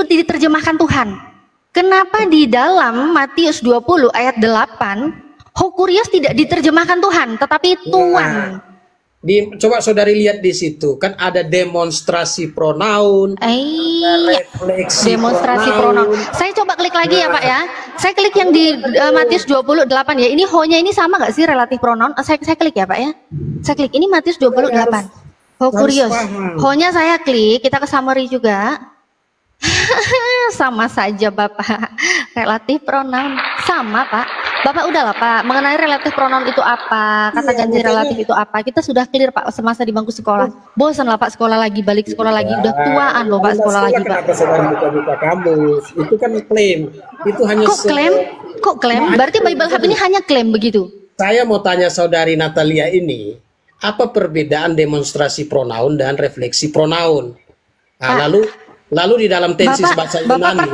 itu diterjemahkan Tuhan. Kenapa di dalam Matius 20 ayat 8 Hokurios tidak diterjemahkan Tuhan, tetapi Tuhan? Coba saudari lihat di situ, kan ada demonstrasi pronoun, refleksi demonstrasi pronoun. Saya coba klik lagi ya Pak ya. Saya klik yang di Matius 28 ya. Ini ho-nya ini sama nggak sih relatif pronoun? Saya klik ya Pak ya. Saya klik ini Matius 28. Hokurios. Ho-nya saya klik, kita ke summary juga. Sama saja Bapak. Relatif pronoun sama Pak. Bapak udahlah Pak, mengenai relatif pronoun itu apa, kata ganti relatif itu apa, kita sudah clear Pak semasa di bangku sekolah. Bosan lah Pak sekolah lagi, balik sekolah lagi, udah tuaan loh Pak sekolah lagi Pak. Kenapa saudara buka-buka kamus? Itu kan klaim. Itu hanya Kok klaim? Kok klaim? Berarti Bible Hub ini hanya klaim begitu? Saya mau tanya saudari Natalia ini, apa perbedaan demonstrasi pronoun dan refleksi pronoun? Nah, lalu di dalam tensis bahasa Yunani,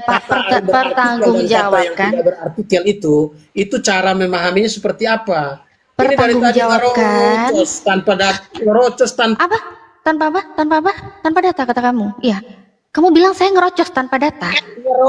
Bapak pertanggungjawabkan berartikel itu cara memahaminya seperti apa? Pertanggungjawabkan tanpa apa? Tanpa data kata kamu. Iya. Kamu bilang saya ngerocos tanpa data.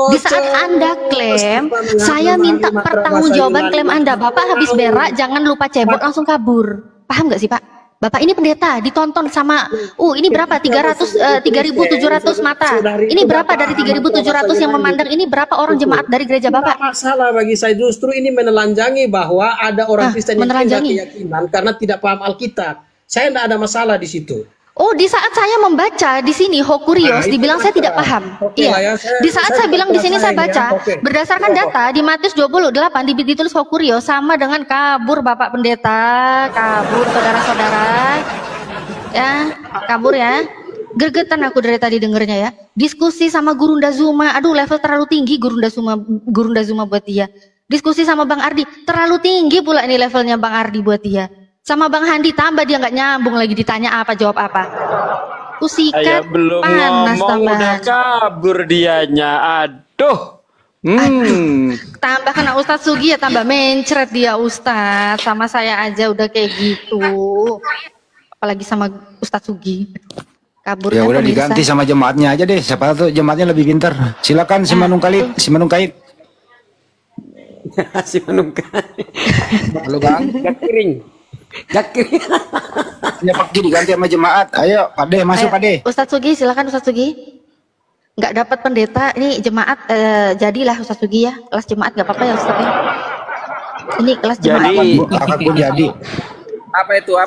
Di saat Anda klaim, saya minta pertanggungjawaban klaim Anda. Bapak habis berak, jangan lupa cebok langsung kabur. Paham nggak sih Pak? Bapak ini pendeta, ditonton sama, ini berapa? 3.700 mata. Ini berapa dari 3.700 yang memandang? Ini berapa orang jemaat dari gereja Bapak? Masalah bagi saya justru ini menelanjangi bahwa ada orang Kristen yang tidak keyakinan karena tidak paham Alkitab. Saya tidak ada masalah di situ. Oh, di saat saya membaca di sini Hokurios, dibilang saya tidak paham. Iya. Di saat saya bilang di sini saya baca berdasarkan data di Matius 28 ditulis Hokurios sama dengan kabur Bapak Pendeta, kabur saudara-saudara. Ya, kabur ya. Gergetan aku dari tadi dengernya ya. Diskusi sama Gurunda Zuma, aduh level terlalu tinggi Gurunda Zuma buat dia. Diskusi sama Bang Ardi, terlalu tinggi pula ini levelnya Bang Ardi buat dia. Sama Bang Handi tambah dia nggak nyambung lagi, ditanya apa jawab apa. Usikat belum panas ngomong udah kabur dianya. Aduh. Tambah kena Ustadz Sugi ya tambah mencret dia Ustadz. Sama saya aja udah kayak gitu. Apalagi sama Ustadz Sugi. Kabur ya udah diganti sama jemaatnya aja deh. Siapa tahu jemaatnya lebih pintar. Silakan si Manung Kait. Si Manung Kait. Si Manung Kait. Halo Bang. Gakiring. Ya Pak Ji diganti sama jemaat. Ayo Pak De masuk Pak De. Ustadz Sugi silakan Ustadz Sugi. Nggak dapat pendeta ini jemaat jadilah Ustadz Sugi ya. Kelas jemaat nggak apa-apa ya Ustadz ya. Ini kelas jemaat. Jadi jadi. Apa itu?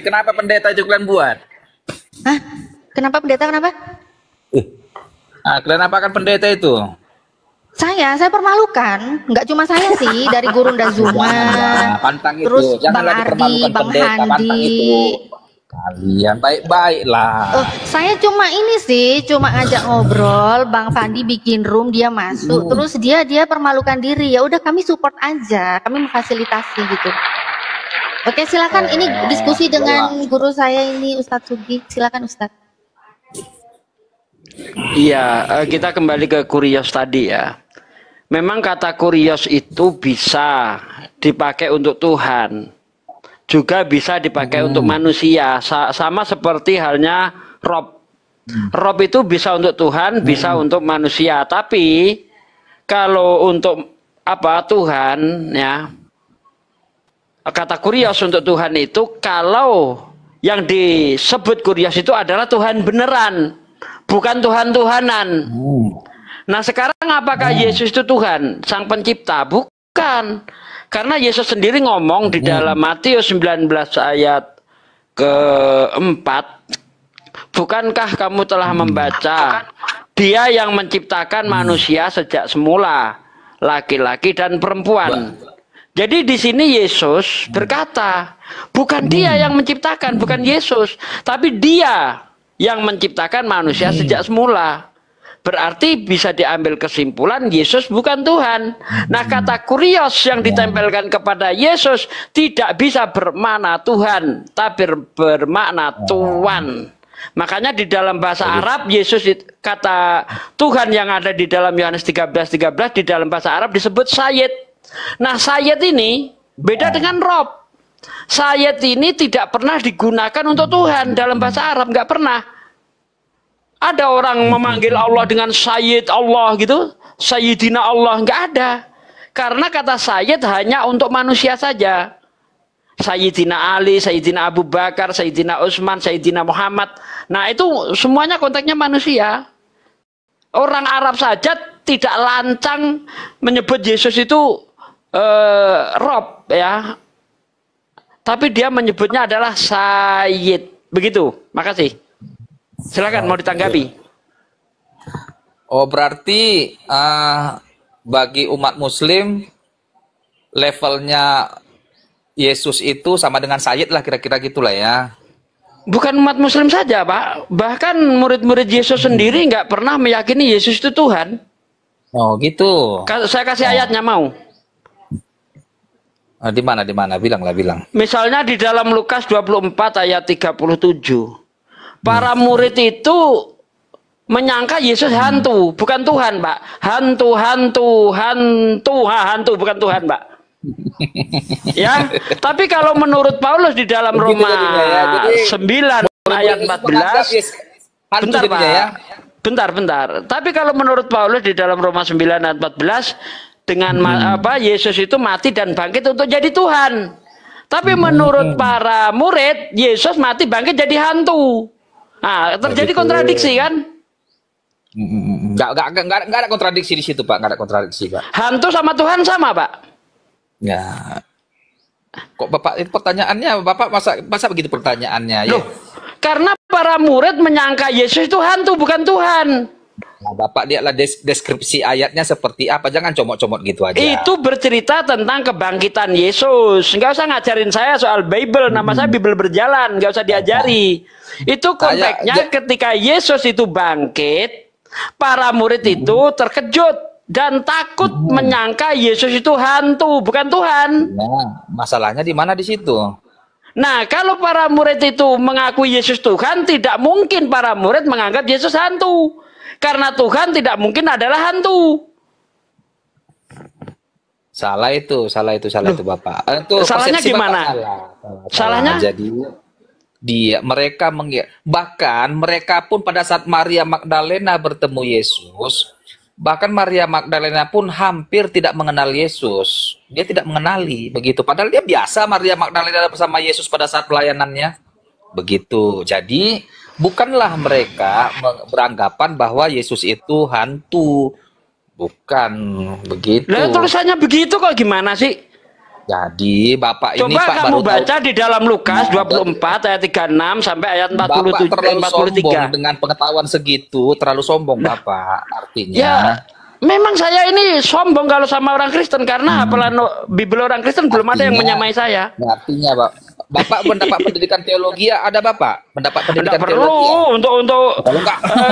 Kenapa pendeta juga kalian buat? Hah? Kenapa pendeta kenapa? Kalian apakan pendeta itu? Saya permalukan, nggak cuma saya sih, dari Gurunda Zuma, terus Bang Ardi, Bang Handi. Kalian baik-baik lah. Saya cuma ini sih, cuma ngajak ngobrol, Bang Fandi bikin room, dia masuk, terus dia permalukan diri. Ya udah kami support aja, kami memfasilitasi gitu. Oke silakan, ini diskusi dengan guru saya ini Ustadz Sugi, silakan Ustadz. Iya, kita kembali ke Kurios tadi ya. Memang kata Kurios itu bisa dipakai untuk Tuhan, juga bisa dipakai untuk manusia. Sama seperti halnya Rob. Rob itu bisa untuk Tuhan, bisa untuk manusia. Tapi kalau untuk Tuhan ya, kata Kurios untuk Tuhan itu kalau yang disebut Kurios itu adalah Tuhan beneran, bukan Tuhan-Tuhanan. Nah sekarang apakah Yesus itu Tuhan, Sang Pencipta? Bukan. Karena Yesus sendiri ngomong di dalam Matius 19 ayat keempat, bukankah kamu telah membaca, Dia yang menciptakan manusia sejak semula, laki-laki dan perempuan. Jadi di sini Yesus berkata, bukan Dia yang menciptakan, bukan Yesus, tapi Dia yang menciptakan manusia sejak semula. Berarti bisa diambil kesimpulan Yesus bukan Tuhan. Nah kata Kurios yang ditempelkan kepada Yesus tidak bisa bermakna Tuhan, tapi bermakna Tuan. Makanya di dalam bahasa Arab Yesus kata Tuhan yang ada di dalam Yohanes 13:13 di dalam bahasa Arab disebut Sayyid. Nah Sayyid ini beda dengan Rob. Sayyid ini tidak pernah digunakan untuk Tuhan dalam bahasa Arab, nggak pernah. Nggak ada orang memanggil Allah dengan Sayyid Allah gitu, Sayyidina Allah, nggak ada. Karena kata Sayyid hanya untuk manusia saja. Sayyidina Ali, Sayyidina Abu Bakar, Sayyidina Utsman, Sayyidina Muhammad. Nah itu semuanya konteksnya manusia. Orang Arab saja tidak lancang menyebut Yesus itu Rob ya. Tapi dia menyebutnya adalah Sayyid. Begitu. Makasih. Silakan mau ditanggapi. Oh berarti bagi umat Muslim levelnya Yesus itu sama dengan Sayyid lah kira-kira gitulah ya. Bukan umat Muslim saja Pak. Bahkan murid-murid Yesus sendiri nggak pernah meyakini Yesus itu Tuhan. Oh gitu. Saya kasih ayatnya mau. Di mana? Bilanglah, bilang. Misalnya di dalam Lukas 24 ayat 37. Para murid itu menyangka Yesus hantu, bukan Tuhan, Pak. Hantu, bukan Tuhan, Pak. Ya, tapi kalau menurut Paulus di dalam Roma ya. Jadi, 9 ayat 14, bentar, Pak. Ya. Bentar. Tapi kalau menurut Paulus di dalam Roma 9 ayat 14, dengan Yesus itu mati dan bangkit untuk jadi Tuhan. Tapi menurut para murid, Yesus mati bangkit jadi hantu. Nah, terjadi kontradiksi kan? Enggak ada kontradiksi di situ, Pak. Enggak ada kontradiksi, Pak. Hantu sama Tuhan sama, Pak. Ya. Kok Bapak itu pertanyaannya, Bapak masa begitu pertanyaannya ya? Loh, karena para murid menyangka Yesus itu hantu bukan Tuhan. Nah, Bapak lihatlah deskripsi ayatnya seperti apa, jangan comot-comot gitu aja. Itu bercerita tentang kebangkitan Yesus. Nggak usah ngajarin saya soal Bible, nama saya Bible berjalan, nggak usah diajari. Itu konteksnya ketika Yesus itu bangkit, para murid itu terkejut dan takut menyangka Yesus itu hantu, bukan Tuhan. Nah, masalahnya di mana di situ? Nah, kalau para murid itu mengakui Yesus Tuhan, tidak mungkin para murid menganggap Yesus hantu. Karena Tuhan tidak mungkin adalah hantu. Salah itu Bapak. Itu salahnya gimana? Salahnya? Jadi bahkan mereka pun pada saat Maria Magdalena bertemu Yesus, bahkan Maria Magdalena pun hampir tidak mengenal Yesus. Dia tidak mengenali begitu. Padahal dia biasa Maria Magdalena bersama Yesus pada saat pelayanannya. Begitu. Jadi bukanlah mereka beranggapan bahwa Yesus itu hantu. Bukan begitu. Lah tulisannya begitu kok gimana sih? Jadi Bapak ini coba Pak kamu baru baca di dalam Lukas 24 ayat 36 sampai ayat 47 Bapak terlalu 43. sombong dengan pengetahuan segitu, terlalu sombong Bapak artinya. Ya, memang saya ini sombong kalau sama orang Kristen karena apalan Bible orang Kristen belum ada yang menyamai saya. Artinya Bapak mendapat pendidikan teologi ada Bapak? Mendapat pendidikan teologi. Perlu untuk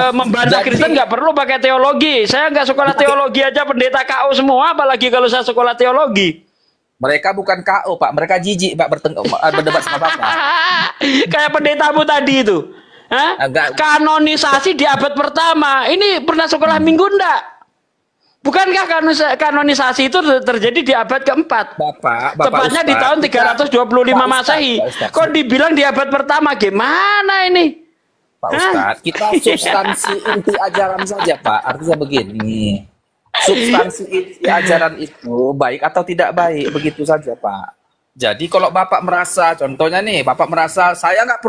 membantah Kristen nggak perlu pakai teologi. Saya nggak sekolah teologi aja pendeta KO semua, apalagi kalau saya sekolah teologi. Mereka bukan KO Pak, mereka jijik Pak berdebat sama Bapak. Kayak pendetamu tadi itu. Kanonisasi di abad pertama. Ini pernah sekolah minggu enggak? Bukankah kanonisasi itu terjadi di abad keempat? Bapak tepatnya Ustaz, di tahun 325 Masehi. Kok dibilang di abad pertama? Gimana ini? Pak Ustadz, kita substansi inti ajaran saja Pak. Artinya begini, substansi inti ajaran itu baik atau tidak baik, begitu saja Pak. Jadi kalau Bapak merasa, contohnya nih, Bapak merasa saya nggak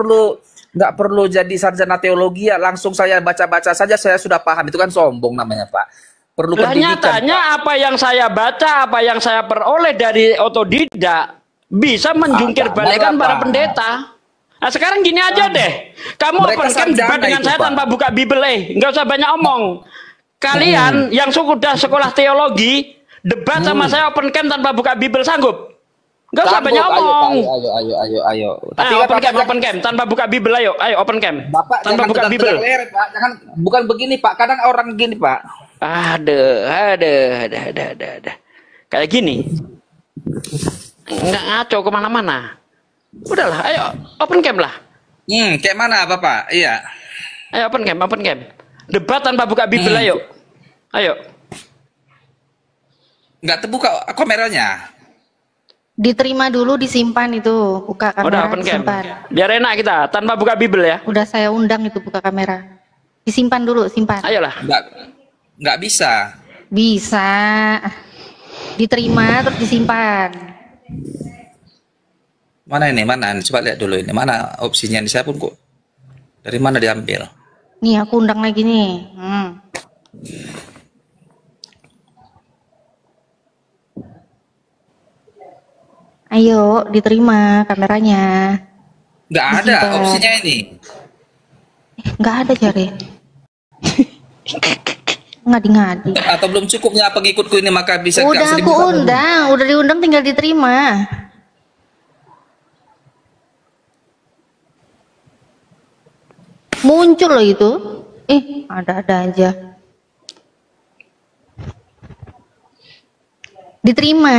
perlu jadi sarjana teologi ya, langsung saya baca-baca saja saya sudah paham, itu kan sombong namanya Pak. Perlu pendidikan. Nyatanya Pak, apa yang saya baca, apa yang saya peroleh dari otodidak bisa menjungkir balikan para pendeta. Nah sekarang gini aja deh, kamu open camp debat dengan saya tanpa buka Bible, nggak usah banyak omong. Kalian yang sudah sekolah teologi debat sama saya open camp tanpa buka Bible, sanggup? Nggak usah banyak omong. Ayo. Tapi open camp tanpa buka Bible, ayo open camp. Bapak tanpa buka Bible. Pak. Jangan, bukan begini Pak. Kadang orang gini Pak. Ada. Kayak gini. Nggak ngaco kemana-mana. Udahlah, ayo open camp lah. Kayak mana Bapak? Iya. Ayo open camp. Debat tanpa buka Bible, ayo. Nggak terbuka kameranya. Diterima dulu, disimpan itu, buka kamera. Udah open camp. Biar enak kita, tanpa buka Bible ya. Udah saya undang itu buka kamera. Disimpan dulu, simpan. Ayolah. Nggak bisa. Bisa. Diterima terus disimpan. Mana ini? Mana? Coba lihat dulu ini. Mana opsinya? Ini saya pun kok. Dari mana diambil? Nih aku undang lagi nih. Ayo, diterima kameranya. Nggak ada opsinya ini. Nggak ada Jare. Ngadi-ngadi. Atau belum cukupnya pengikutku ini maka bisa Udah aku undang, udah diundang tinggal diterima. Muncul loh itu. Ada-ada aja. Diterima,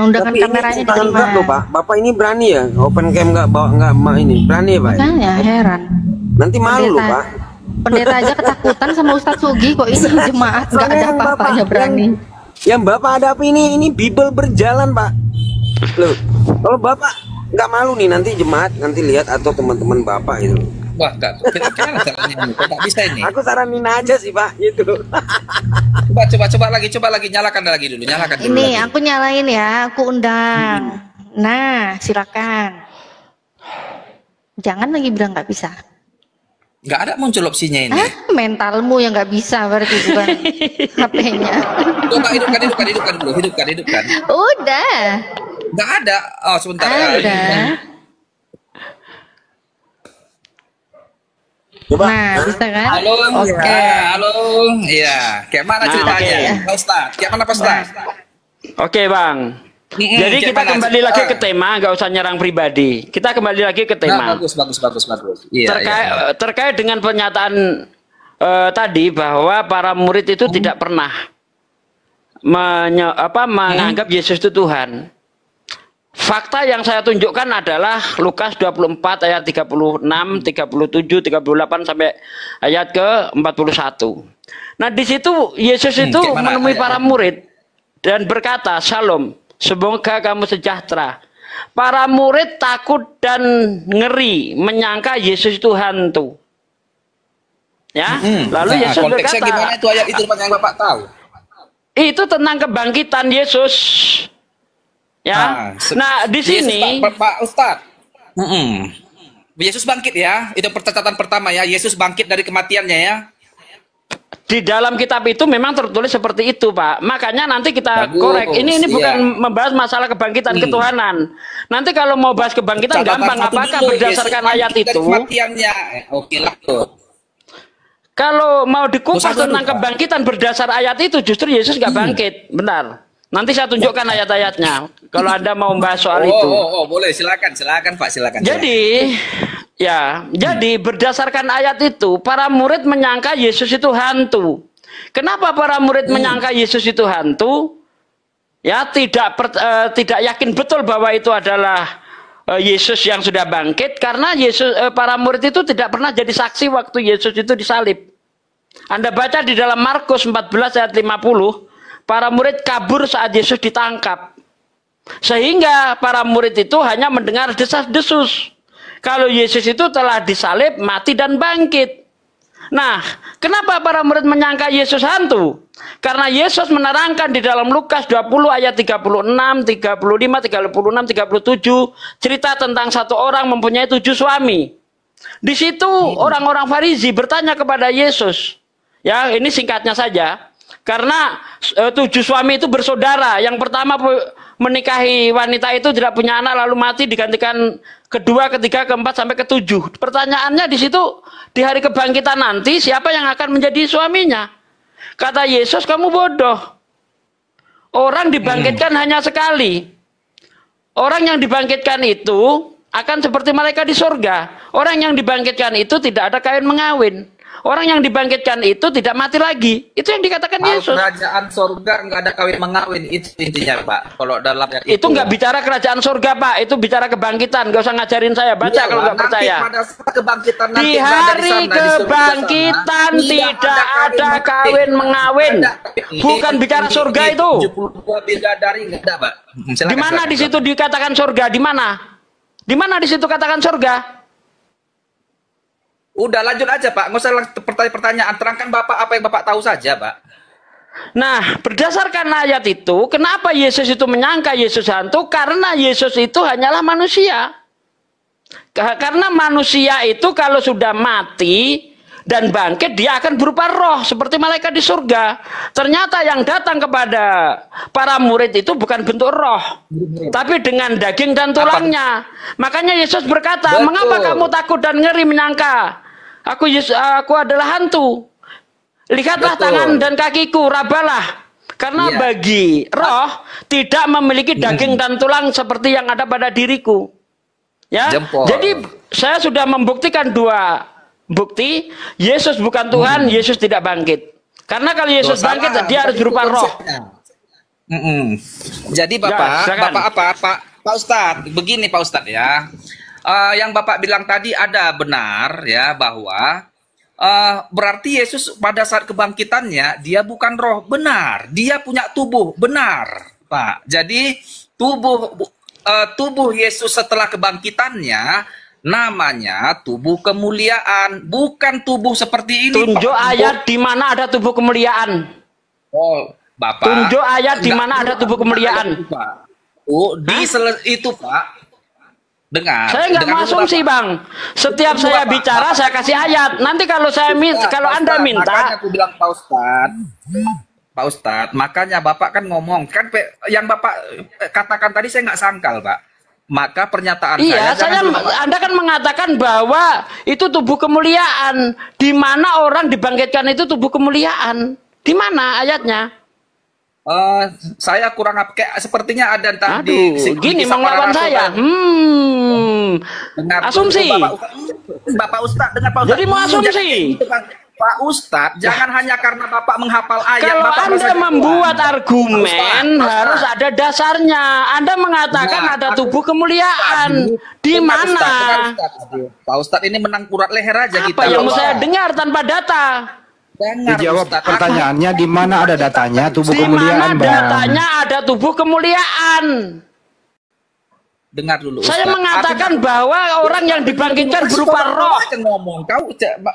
undangan Tapi kameranya ini tantangan diterima. berat loh, Pak. Bapak ini berani ya? Open cam nggak ini. Berani ya, Pak? Makanya heran. Nanti malu loh, Pak. Pendeta aja ketakutan sama Ustadz Sugi, kok ini jemaat nggak ada apa-apanya berani. Yang Bapak hadapi ini Bible berjalan, Pak. Loh, kalau Bapak nggak malu nih nanti jemaat nanti lihat atau teman-teman Bapak itu. Wah, gimana caranya ini? Kok nggak bisa ini? Aku saranin aja sih, Pak, gitu. Coba lagi, nyalakan lagi dulu. Ini aku nyalain ya, aku undang. Nah, silakan. Jangan lagi bilang nggak bisa. Nggak ada muncul opsinya ini. Mentalmu yang nggak bisa berarti bukan HP-nya. Coba hidupkan dulu. Udah. Nggak ada. Oh, sebentar. Ada. Coba. Nah, bisa kan? Halo. Oke. Halo. Iya. Kayak mana ceritanya? Pak Ustaz. Kayak mana Pak Ustaz? Oke, Bang. Jadi kita kembali lagi ke tema, nggak usah nyerang pribadi. Kita kembali lagi ke tema. Bagus. Iya, Terkait dengan pernyataan tadi bahwa para murid itu tidak pernah menganggap Yesus itu Tuhan. Fakta yang saya tunjukkan adalah Lukas 24 ayat 36, 37, 38 sampai ayat ke-41. Nah, di situ Yesus itu menemui para murid dan berkata, "Shalom, semoga kamu sejahtera." Para murid takut dan ngeri, menyangka Yesus itu hantu. Ya, lalu Yesus konteksnya berkata, gimana itu ayat itu yang Bapak tahu? itu tentang kebangkitan Yesus. Ya, nah di sini Pak Ustadz, Yesus bangkit ya, itu catatan pertama ya, Yesus bangkit dari kematiannya ya. Di dalam kitab itu memang tertulis seperti itu, Pak. Makanya nanti kita korek. Ini bukan membahas masalah kebangkitan ketuhanan. Nanti kalau mau bahas kebangkitan gampang, apakah berdasarkan ayat itu? Kematiannya, oke lah tuh. Kalau mau dikupas tentang kebangkitan berdasar ayat itu, justru Yesus nggak bangkit, benar. Nanti saya tunjukkan ayat-ayatnya. Kalau Anda mau membahas soal itu. Boleh, silakan Pak, silakan. Jadi berdasarkan ayat itu, para murid menyangka Yesus itu hantu. Kenapa para murid menyangka Yesus itu hantu? Ya, tidak yakin betul bahwa itu adalah Yesus yang sudah bangkit, karena para murid itu tidak pernah jadi saksi waktu Yesus itu disalib. Anda baca di dalam Markus 14 ayat 50. Para murid kabur saat Yesus ditangkap. Sehingga para murid itu hanya mendengar desas-desus. Kalau Yesus itu telah disalib, mati dan bangkit. Nah, kenapa para murid menyangka Yesus hantu? Karena Yesus menerangkan di dalam Lukas 20 ayat 36, 35, 36, 37. Cerita tentang satu orang mempunyai 7 suami. Di situ orang-orang Farisi bertanya kepada Yesus. Ya, ini singkatnya saja. Karena 7 suami itu bersaudara. Yang pertama menikahi wanita itu tidak punya anak lalu mati, digantikan kedua, ketiga, keempat sampai ke-7. Pertanyaannya di situ, di hari kebangkitan nanti siapa yang akan menjadi suaminya? Kata Yesus, kamu bodoh. Orang dibangkitkan hanya sekali. Orang yang dibangkitkan itu akan seperti mereka di surga. Orang yang dibangkitkan itu tidak ada kawin mengawin. Orang yang dibangkitkan itu tidak mati lagi. Itu yang dikatakan Yesus. Kerajaan surga nggak ada kawin mengawin, itu intinya Pak. Kalau dalam itu nggak bicara kerajaan surga, Pak. Itu bicara kebangkitan. Nggak usah ngajarin saya. Baca kalau nggak percaya. Di hari kebangkitan tidak ada kawin mengawin. Bukan bicara surga itu. Di mana di situ dikatakan surga? Di mana? Di mana di situ katakan surga? Udah lanjut aja Pak, nggak usah pertanyaan. Terangkan Bapak apa yang Bapak tahu saja Pak. Nah, berdasarkan ayat itu, kenapa Yesus itu menyangka Yesus hantu? Karena Yesus itu hanyalah manusia. Karena manusia itu kalau sudah mati dan bangkit, dia akan berupa roh seperti malaikat di surga. Ternyata yang datang kepada para murid itu bukan bentuk roh, tapi dengan daging dan tulangnya. Makanya Yesus berkata, Betul. mengapa kamu takut dan ngeri menyangka aku adalah hantu? Lihatlah Betul. tangan dan kakiku, rabalah. Karena Iya. bagi roh tidak memiliki daging dan tulang seperti yang ada pada diriku. Ya, Jempol. jadi saya sudah membuktikan 2 bukti. Yesus bukan Tuhan, Yesus tidak bangkit. Karena kalau Yesus Salah, bangkit, dia harus bukan itu berupa roh. konsepnya. Jadi Bapak, silakan. Bapak apa? Pak Ustadz, begini Pak Ustadz ya. Yang Bapak bilang tadi ada benar ya, bahwa berarti Yesus pada saat kebangkitannya dia bukan roh, benar. Dia punya tubuh, benar, Pak. Jadi tubuh Yesus setelah kebangkitannya namanya tubuh kemuliaan, bukan tubuh seperti ini. Tunjuk Pak. ayat di mana ada tubuh kemuliaan. Oh, Bapak. Tunjuk ayat di Enggak mana ada tubuh kemuliaan. Pak. Itu Pak. Dengar. Saya nggak dengar mau dulu, asumsi, Bapak. Bang. Setiap Tunggu, saya Bapak. bicara, saya kasih ayat. Nanti kalau saya kalau Pak Anda Ustadz, minta, makanya aku bilang Pak Ustadz, makanya Bapak kan ngomong kan yang Bapak katakan tadi saya nggak sangkal, Pak. Maka pernyataan iya, jangan dulu, Pak. Anda kan mengatakan bahwa itu tubuh kemuliaan. Di mana orang dibangkitkan itu tubuh kemuliaan? Di mana ayatnya? Saya kurang kayak sepertinya ada entah Aduh, gini melawan saya. Dengar Asumsi. dulu, Bapak Ustadz, dengar Pak Ustadz. Jadi mau asumsi. Pak Ustadz, jangan hanya karena Bapak menghafal ayat. Kalau Bapak Anda merasa membuat Tuhan. argumen, Pak Ustadz. harus ada dasarnya. Anda mengatakan Nah, ada tubuh kemuliaan. Di Dengar, mana? Ustadz. Pak Ustadz ini menang kurat leher aja Apa yang mau saya dengar tanpa data? Dengar, Dijawab Ustadz. pertanyaannya di mana ada datanya tubuh Di mana kemuliaan, Bang. datanya ada tubuh kemuliaan? Dengar dulu. Saya Ustadz. mengatakan bahwa orang yang dibangkitkan berupa roh. Ngomong,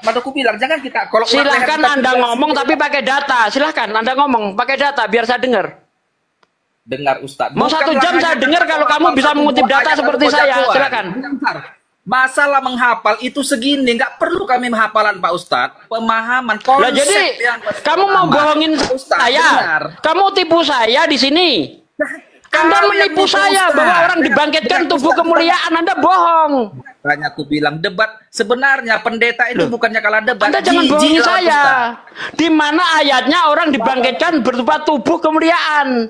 aku bilang jangan kita. Kalau Silahkan Anda ngomong tapi pakai data. Silahkan Anda ngomong pakai data biar saya dengar. Dengar Ustadz. Mau 1 jam saya dengar kalau kamu bisa mengutip data seperti saya. Silakan. Masalah menghafal itu segini, nggak perlu kami menghafalan Pak Ustadz. Pemahaman konsep Lah jadi yang kamu mau bohongin Ustadz, saya. benar. Kamu tipu saya di sini. Anda Kau yang menipu nipu, saya Ustadz. bahwa orang dibangkitkan Dengar, tubuh Ustadz, kemuliaan. Anda bohong. Makanya aku bilang debat sebenarnya pendeta itu bukannya kalah debat. Anda jangan Jijik bohongi lawan saya. Ustadz. Di mana ayatnya orang dibangkitkan berupa tubuh kemuliaan?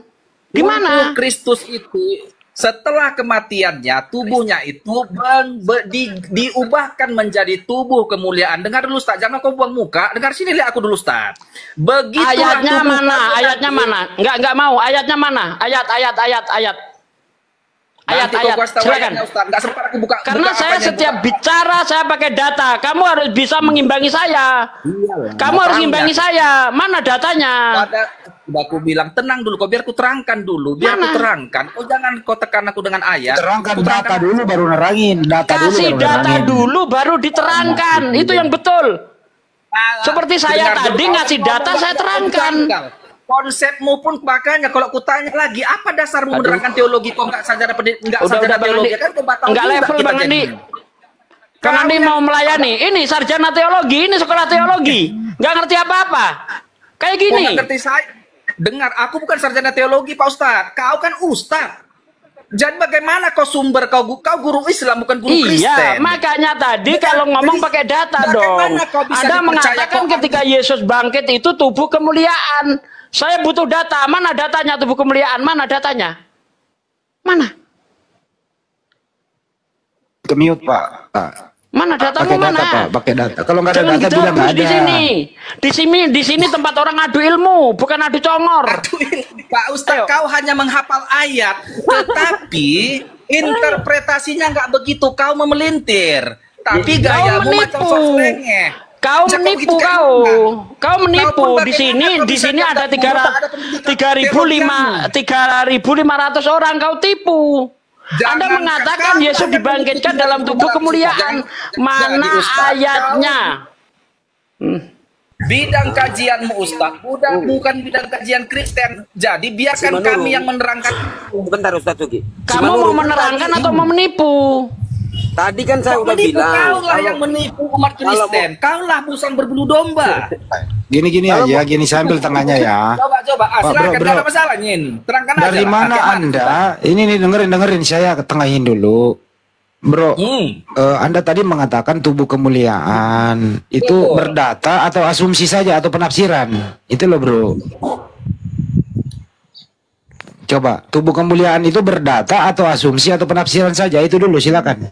Di mana? Tubuh Kristus itu setelah kematiannya tubuhnya itu diubahkan menjadi tubuh kemuliaan. Dengar dulu Ustaz, jangan kau buang muka. Dengar sini, lihat aku dulu Ustaz. Begitulah Ayatnya tubuh mana? kalian Ayatnya itu. mana? Enggak mau. Ayatnya mana? Ayat. Nanti kau kasih tahu Silakan. ayatnya, Ustaz. Nggak sempat aku buka. Karena buka saya apanya, setiap buka. bicara saya pakai data. Kamu harus bisa mengimbangi saya. Kamu harus mengimbangi saya. Mana datanya? Udah aku bilang tenang dulu, kau biar aku terangkan dulu, biar Mana? aku terangkan. Kau jangan kau tekan aku dengan ayat. Terangkan Aku data dulu baru nerangin. Kasih data dulu baru diterangkan. Itu yang betul. Seperti saya Dengar tadi dulu. ngasih data saya terangkan. Konsepmu pun makanya kalau aku tanya lagi apa dasarmu menerangkan teologi kok nggak sarjana pendidikan, nggak Udah sarjana Bang teologi Andi. kan kau batal Enggak juga level kita Bang Andi. jadinya. Bang Andi mau melayani. Ini sarjana teologi, ini sekolah teologi. Nggak ngerti apa-apa. Kayak Kau gini. nggak ngerti saya. Dengar, aku bukan sarjana teologi Pak Ustadz. Kau kan Ustadz. Jadi bagaimana kau sumber kau guru Islam bukan guru Kristen? Iya, makanya tadi kalau ngomong pakai data dong. Bagaimana kau bisa Anda dipercaya mengatakan kok- ketika Yesus bangkit itu tubuh kemuliaan. Saya butuh data. Mana datanya tubuh kemuliaan? Mana datanya? Mana? Kemiut Pak. Mana datamu Pakai data mana? Pak, pakai data. Kalau nggak ada Jangan data bilang nggak di ada. sini. Di sini tempat orang adu ilmu, bukan adu congor. Pak Ustadz, Ayo. kau hanya menghafal ayat, tetapi interpretasinya nggak begitu. Kau memelintir, tapi Kau gayamu macam menipu. sok selengeh. Kau Bisa menipu begitu kan kau. enggak? Kau menipu. Kau pun Di sini bagaimana kau di bisa sini ada dapat membuka ada pendidikan 3.500 orang kau tipu. Anda mengatakan Yesus dibangkitkan dalam tubuh kemuliaan. Mana ayatnya? Bidang kajianmu Ustaz, bukan bidang kajian Kristen. Jadi biarkan kami yang menerangkan. Bentar Ustaz Sugi. Kamu mau menerangkan atau mau menipu? Tadi kan saya udah bilang. Kaulah yang menipu umat Kristen. Kaulah musang berbulu domba. Gini aja, gini saya ambil tengahnya ya. Coba, silakan, bro. Gak ada masalahnya ini. Terangkan Dari aja. mana Anda? Ini nih dengerin saya tengahin dulu. Bro, Anda tadi mengatakan tubuh kemuliaan itu berdata atau asumsi saja atau penafsiran? Itu loh bro. Coba, tubuh kemuliaan itu berdata atau asumsi atau penafsiran saja? Itu dulu silakan.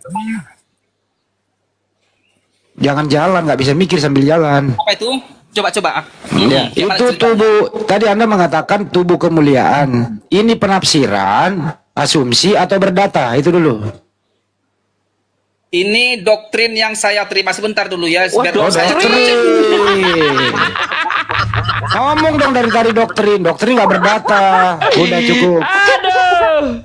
Jangan jalan, nggak bisa mikir sambil jalan. Apa itu? Coba. Ya, itu tubuh. Tadi Anda mengatakan tubuh kemuliaan. Ini penafsiran, asumsi atau berdata? Itu dulu. Ini doktrin yang saya terima. Sebentar dulu ya. Doktrin. Ngomong dong dari tadi doktrin. Doktrin nggak berdata. Udah cukup. Aduh.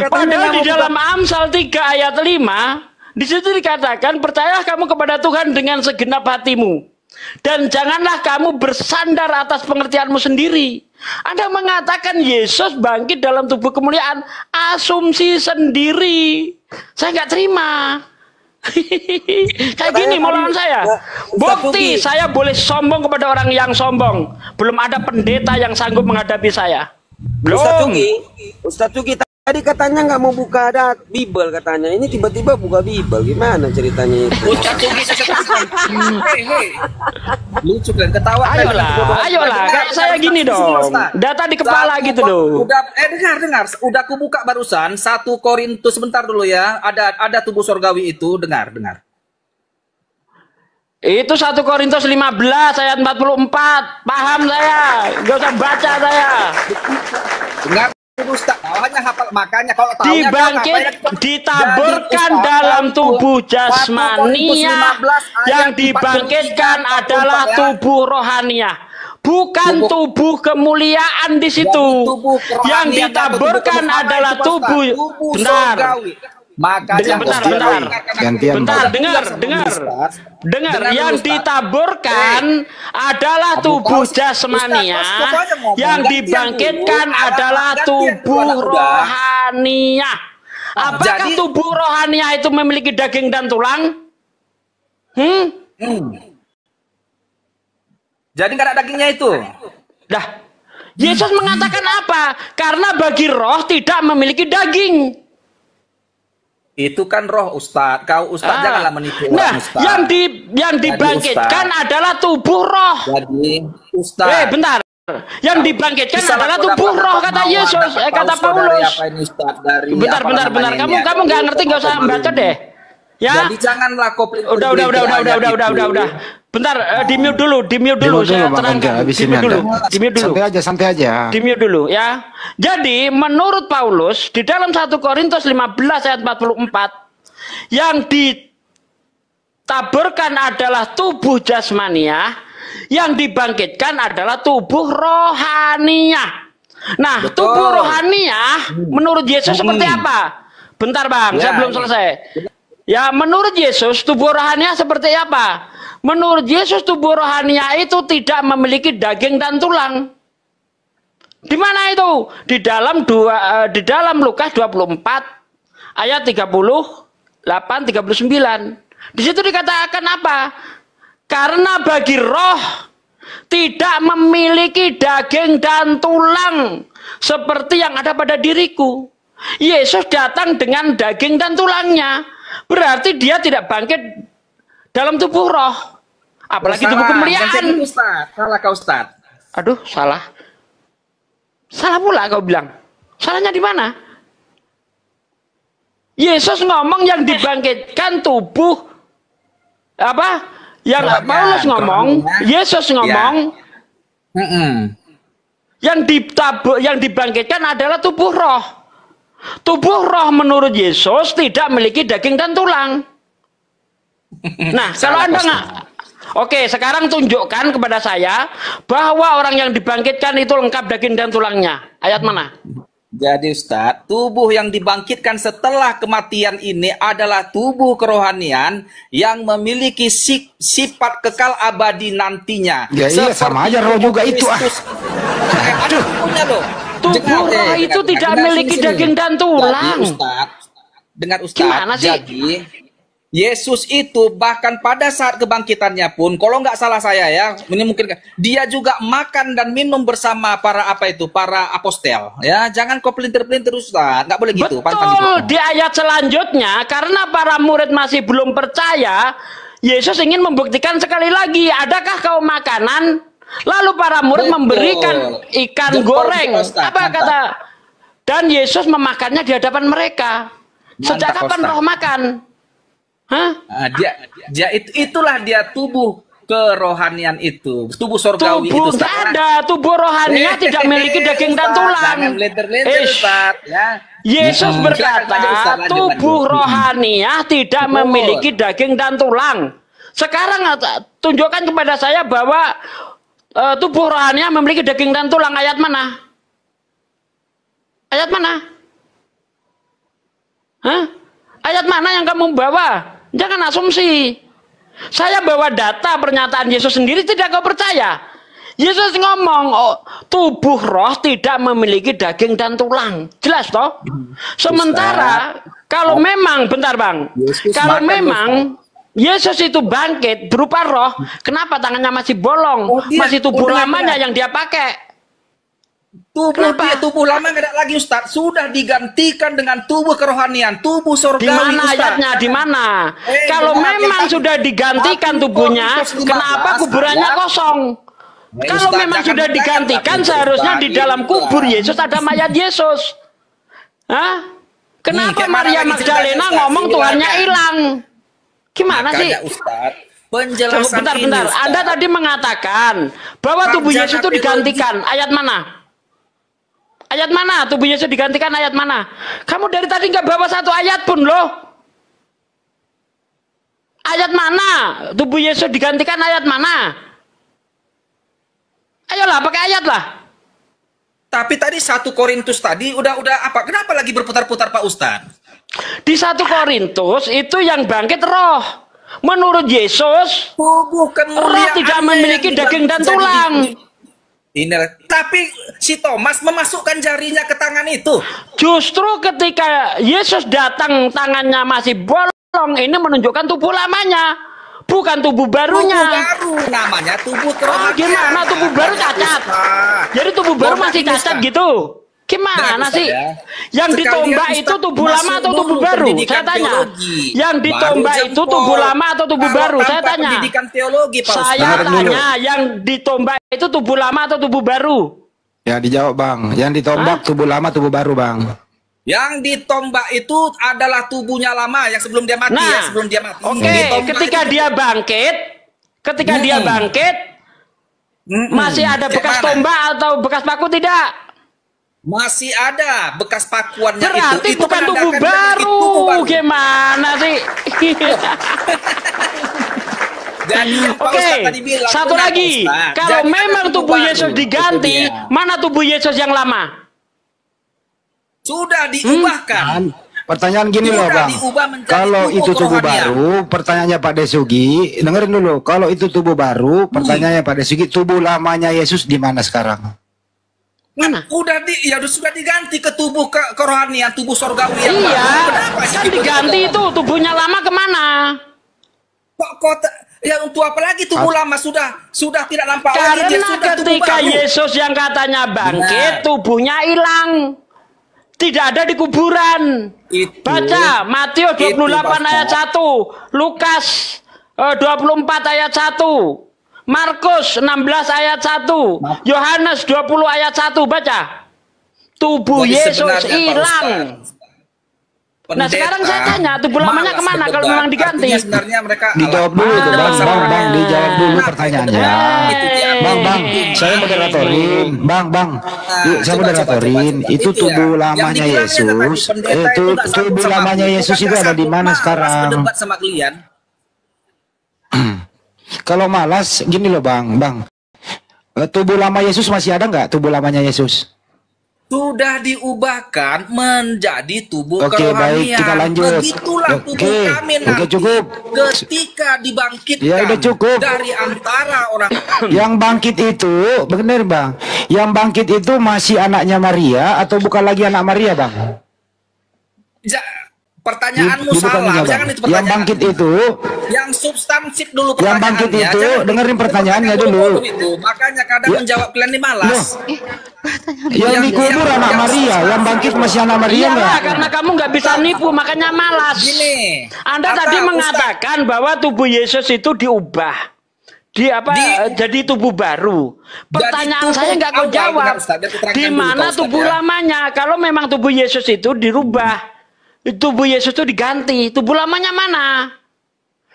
Padahal di dalam Amsal 3 ayat 5, di situ dikatakan, percayalah kamu kepada Tuhan dengan segenap hatimu. Dan janganlah kamu bersandar atas pengertianmu sendiri. Anda mengatakan Yesus bangkit dalam tubuh kemuliaan. Asumsi sendiri. Saya nggak terima. Kayak gini mau lawan saya. Bukti saya boleh sombong kepada orang yang sombong. Belum ada pendeta yang sanggup menghadapi saya. Belum. Ustaz Cuki tadi katanya nggak mau buka ada Bible katanya. Ini tiba-tiba buka Bible. Gimana ceritanya itu? Ustaz Cuki hei. Lucu kan ketawa. Ayolah. Kayak saya gini dong. Data di kepala gitu loh. Dengar. Udah aku buka barusan 1 Korintus, sebentar dulu ya. Ada tubuh sorgawi itu, dengar. Itu 1 Korintus 15 ayat 44. Paham saya. Gak usah baca saya. Dengar Ustaz, hanya hafal, makanya kalau tahu ditaburkan dalam tubuh jasmania, yang dibangkitkan adalah tubuh rohania, bukan tubuh kemuliaan di situ. Yang ditaburkan adalah tubuh benar. Makanya bentar, dengar. Yang ditaburkan adalah tubuh jasmania, yang dibangkitkan adalah tubuh rohania. Apakah tubuh rohania itu memiliki daging dan tulang? Jadi nggak ada dagingnya itu. Dah, Yesus mengatakan apa? Karena bagi roh tidak memiliki daging. Itu kan roh Ustadz. Kau Ustadz janganlah menipu. Nah, yang dibangkitkan adalah tubuh roh. Jadi Ustadz. Bentar. Yang dibangkitkan adalah tubuh roh, kata Yesus, kata Paulus. Bentar. Kamu nggak ngerti, nggak usah baca deh. Ya. Jadi janganlah kau udah. Bentar, di mute dulu. Saya terangkan. Di mute dulu. Santai aja. Di mute dulu ya. Jadi menurut Paulus di dalam 1 Korintus 15 ayat 44, yang ditaburkan adalah tubuh jasmania, yang dibangkitkan adalah tubuh rohania. Nah, tubuh rohania menurut Yesus seperti apa? Bentar Bang, saya belum selesai. Ya, menurut Yesus tubuh rohania seperti apa? Menurut Yesus tubuh rohania itu tidak memiliki daging dan tulang. Di mana itu? Di dalam Lukas 24 ayat 38-39. Di situ dikatakan apa? Karena bagi roh tidak memiliki daging dan tulang seperti yang ada pada diriku. Yesus datang dengan daging dan tulangnya. Berarti dia tidak bangkit dalam tubuh roh. Apalagi tubuh kemuliaan. Salah kau Ustaz. Aduh, salah. Salah pula kau bilang. Salahnya di mana? Yesus ngomong yang dibangkitkan tubuh apa? Yang Paulus ngomong, Yesus ngomong, yang dibangkitkan adalah tubuh roh. Tubuh roh menurut Yesus tidak memiliki daging dan tulang. Nah, kalau Anda nggak, oke, sekarang tunjukkan kepada saya bahwa orang yang dibangkitkan itu lengkap daging dan tulangnya. Ayat mana? Jadi Ustadz, tubuh yang dibangkitkan setelah kematian ini adalah tubuh kerohanian yang memiliki sifat kekal abadi nantinya. Ya iya, sama aja roh juga itu. Ada tubuhnya loh. Tubuh roh itu tidak memiliki daging dan tulang. Dengar Ustadz, Gimana sih? Jadi Yesus itu bahkan pada saat kebangkitannya pun, kalau nggak salah saya ya, ini mungkin dia juga makan dan minum bersama para apostel. Ya, jangan kau pelintir-pelintir Ustaz, nggak boleh gitu. Betul, di ayat selanjutnya, karena para murid masih belum percaya, Yesus ingin membuktikan sekali lagi, adakah kau makanan? Lalu para murid memberikan ikan goreng. Apa kata? Dan Yesus memakannya di hadapan mereka. Sejak kapan roh makan? Hah? Itulah dia tubuh kerohanian itu, tubuh sorgawi tubuh, itu. Tubuh ada, tubuh rohaninya tidak memiliki daging dan tulang. Ya. Yesus berkata, tubuh rohaninya tidak memiliki daging dan tulang. Sekarang tunjukkan kepada saya bahwa tubuh rohaninya memiliki daging dan tulang. Ayat mana? Ayat mana? Hah? Ayat mana yang kamu bawa? Jangan asumsi. Saya bawa data pernyataan Yesus sendiri, tidak kau percaya. Yesus ngomong, tubuh roh tidak memiliki daging dan tulang. Jelas toh? Sementara kalau memang, bentar Bang, kalau memang Yesus itu bangkit berupa roh, kenapa tangannya masih bolong? Masih tubuh lamanya yang dia pakai. Tubuh lama nggak ada lagi Ustaz, sudah digantikan dengan tubuh kerohanian, tubuh surgawi. Di mana ayatnya? Di mana? Kalau memang sudah digantikan tubuhnya, kenapa kuburannya kosong? Kalau memang sudah digantikan, seharusnya di dalam kubur Yesus ada mayat Yesus. Hah? Kenapa Maria Magdalena ngomong Tuhannya hilang? Gimana sih? Penjelasan bentar. Anda tadi mengatakan bahwa tubuh Yesus itu digantikan. Ayat mana? Ayat mana? Tubuh Yesus digantikan ayat mana? Kamu dari tadi nggak bawa satu ayat pun loh. Ayat mana? Tubuh Yesus digantikan ayat mana? Ayolah, pakai ayat lah. Tapi tadi 1 Korintus tadi udah apa? Kenapa lagi berputar-putar Pak Ustadz? Di 1 Korintus itu yang bangkit roh. Menurut Yesus, roh tidak memiliki daging dan tulang. Tapi si Thomas memasukkan jarinya ke tangan itu. Justru ketika Yesus datang tangannya masih bolong, ini menunjukkan tubuh lamanya, bukan tubuh barunya. Tubuh baru namanya tubuh kerohanian. Gimana tubuh baru cacat? Jadi tubuh baru masih cacat gitu? Gimana sih? Yang ditombak itu tubuh lama atau tubuh baru? Saya tanya. Yang ditombak itu tubuh lama atau tubuh baru? Saya tanya. Saya tanya, yang ditombak itu tubuh lama atau tubuh baru? Ya dijawab Bang. Yang ditombak tubuh lama, tubuh baru Bang. Yang ditombak itu adalah tubuhnya lama yang sebelum dia mati ya, sebelum dia mati. Oke, ketika dia bangkit, masih ada bekas tombak atau bekas paku tidak? Masih ada bekas pakuannya. Berarti itu bukan tubuh baru. Gimana sih? Oke, satu lagi. Kalau memang tubuh Yesus diganti, mana tubuh Yesus yang lama? Sudah diubahkan. Pertanyaan gini loh Bang, kalau itu tubuh baru, pertanyaannya Pak Desugi, dengerin dulu. Kalau itu tubuh baru, pertanyaannya Pak Desugi, tubuh lamanya Yesus di mana sekarang? Mana? Sudah diganti ke tubuh kerohanian, tubuh sorgawi. Iya, kan diganti itu tubuhnya lama kemana? Ya untuk apa lagi tubuh lama sudah tidak nampak lagi. Karena ketika Yesus yang katanya bangkit, tubuhnya hilang. Tidak ada di kuburan. Baca Matius 28 ayat 1, Lukas 24 ayat 1. Markus 16 ayat 1, Yohanes 20 ayat 1, baca. Tubuh Yesus hilang. Nah sekarang saya tanya, tubuh lamanya kemana kalau memang diganti? Dijawab dulu tuh Bang, dijawab dulu pertanyaannya. Bang, saya moderatorin. Bang, saya moderatorin. Itu tubuh lamanya Yesus. Itu tubuh lamanya Yesus itu ada di mana sekarang? Kalau malas, gini loh Bang, tubuh lama Yesus masih ada nggak tubuh lamanya Yesus? sudah diubahkan menjadi tubuh Oke, kerohanian. baik, kita lanjut. Begitulah tubuh kami nanti. Oke, cukup. Ketika dibangkitkan Ya, udah cukup. dari antara orang. Yang bangkit itu, benar Bang. Yang bangkit itu masih anaknya Maria atau bukan lagi anak Maria, Bang? Pertanyaanmu Bukan salah. ini, Bang. Jangan itu pertanyaan. Yang bangkit itu, yang substansif dulu yang bangkit pertanyaannya. itu, Jangan dengerin pertanyaannya dulu. bodoh-bodoh itu. Makanya kadang menjawab kalian ini malas. Yang dikubur anak Maria, yang bangkit masih anak Maria Iyalah, nggak? karena kamu nggak bisa nipu, makanya malas. Gini, Anda kata tadi Ustaz, mengatakan bahwa tubuh Yesus itu diubah. Jadi tubuh baru. Pertanyaan tubuh saya nggak kau awal, jawab. benar, Ustaz. Dia terangkan Di dulu, mana Pak Ustaz, tubuh ya. lamanya? Kalau memang tubuh Yesus itu dirubah, tubuh Yesus itu diganti. Tubuh lamanya mana?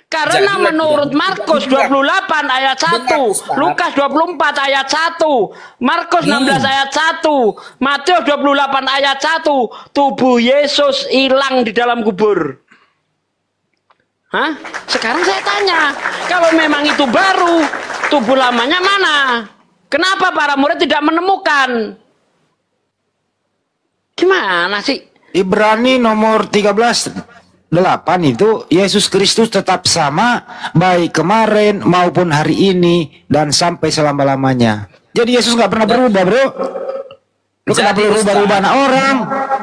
Karena Jadi, menurut Markus 28 ayat 1, Ustaz. Lukas 24 ayat 1, Markus 16 ayat 1, Matius 28 ayat 1, tubuh Yesus hilang di dalam kubur. Hah? Sekarang saya tanya, kalau memang itu baru, tubuh lamanya mana? Kenapa para murid tidak menemukan? Gimana sih? Ibrani nomor 13:8 itu Yesus Kristus tetap sama baik kemarin maupun hari ini dan sampai selama-lamanya. Jadi Yesus nggak pernah berubah, bro. Lu kenapa Jadi, lu rubah-rubah anak orang?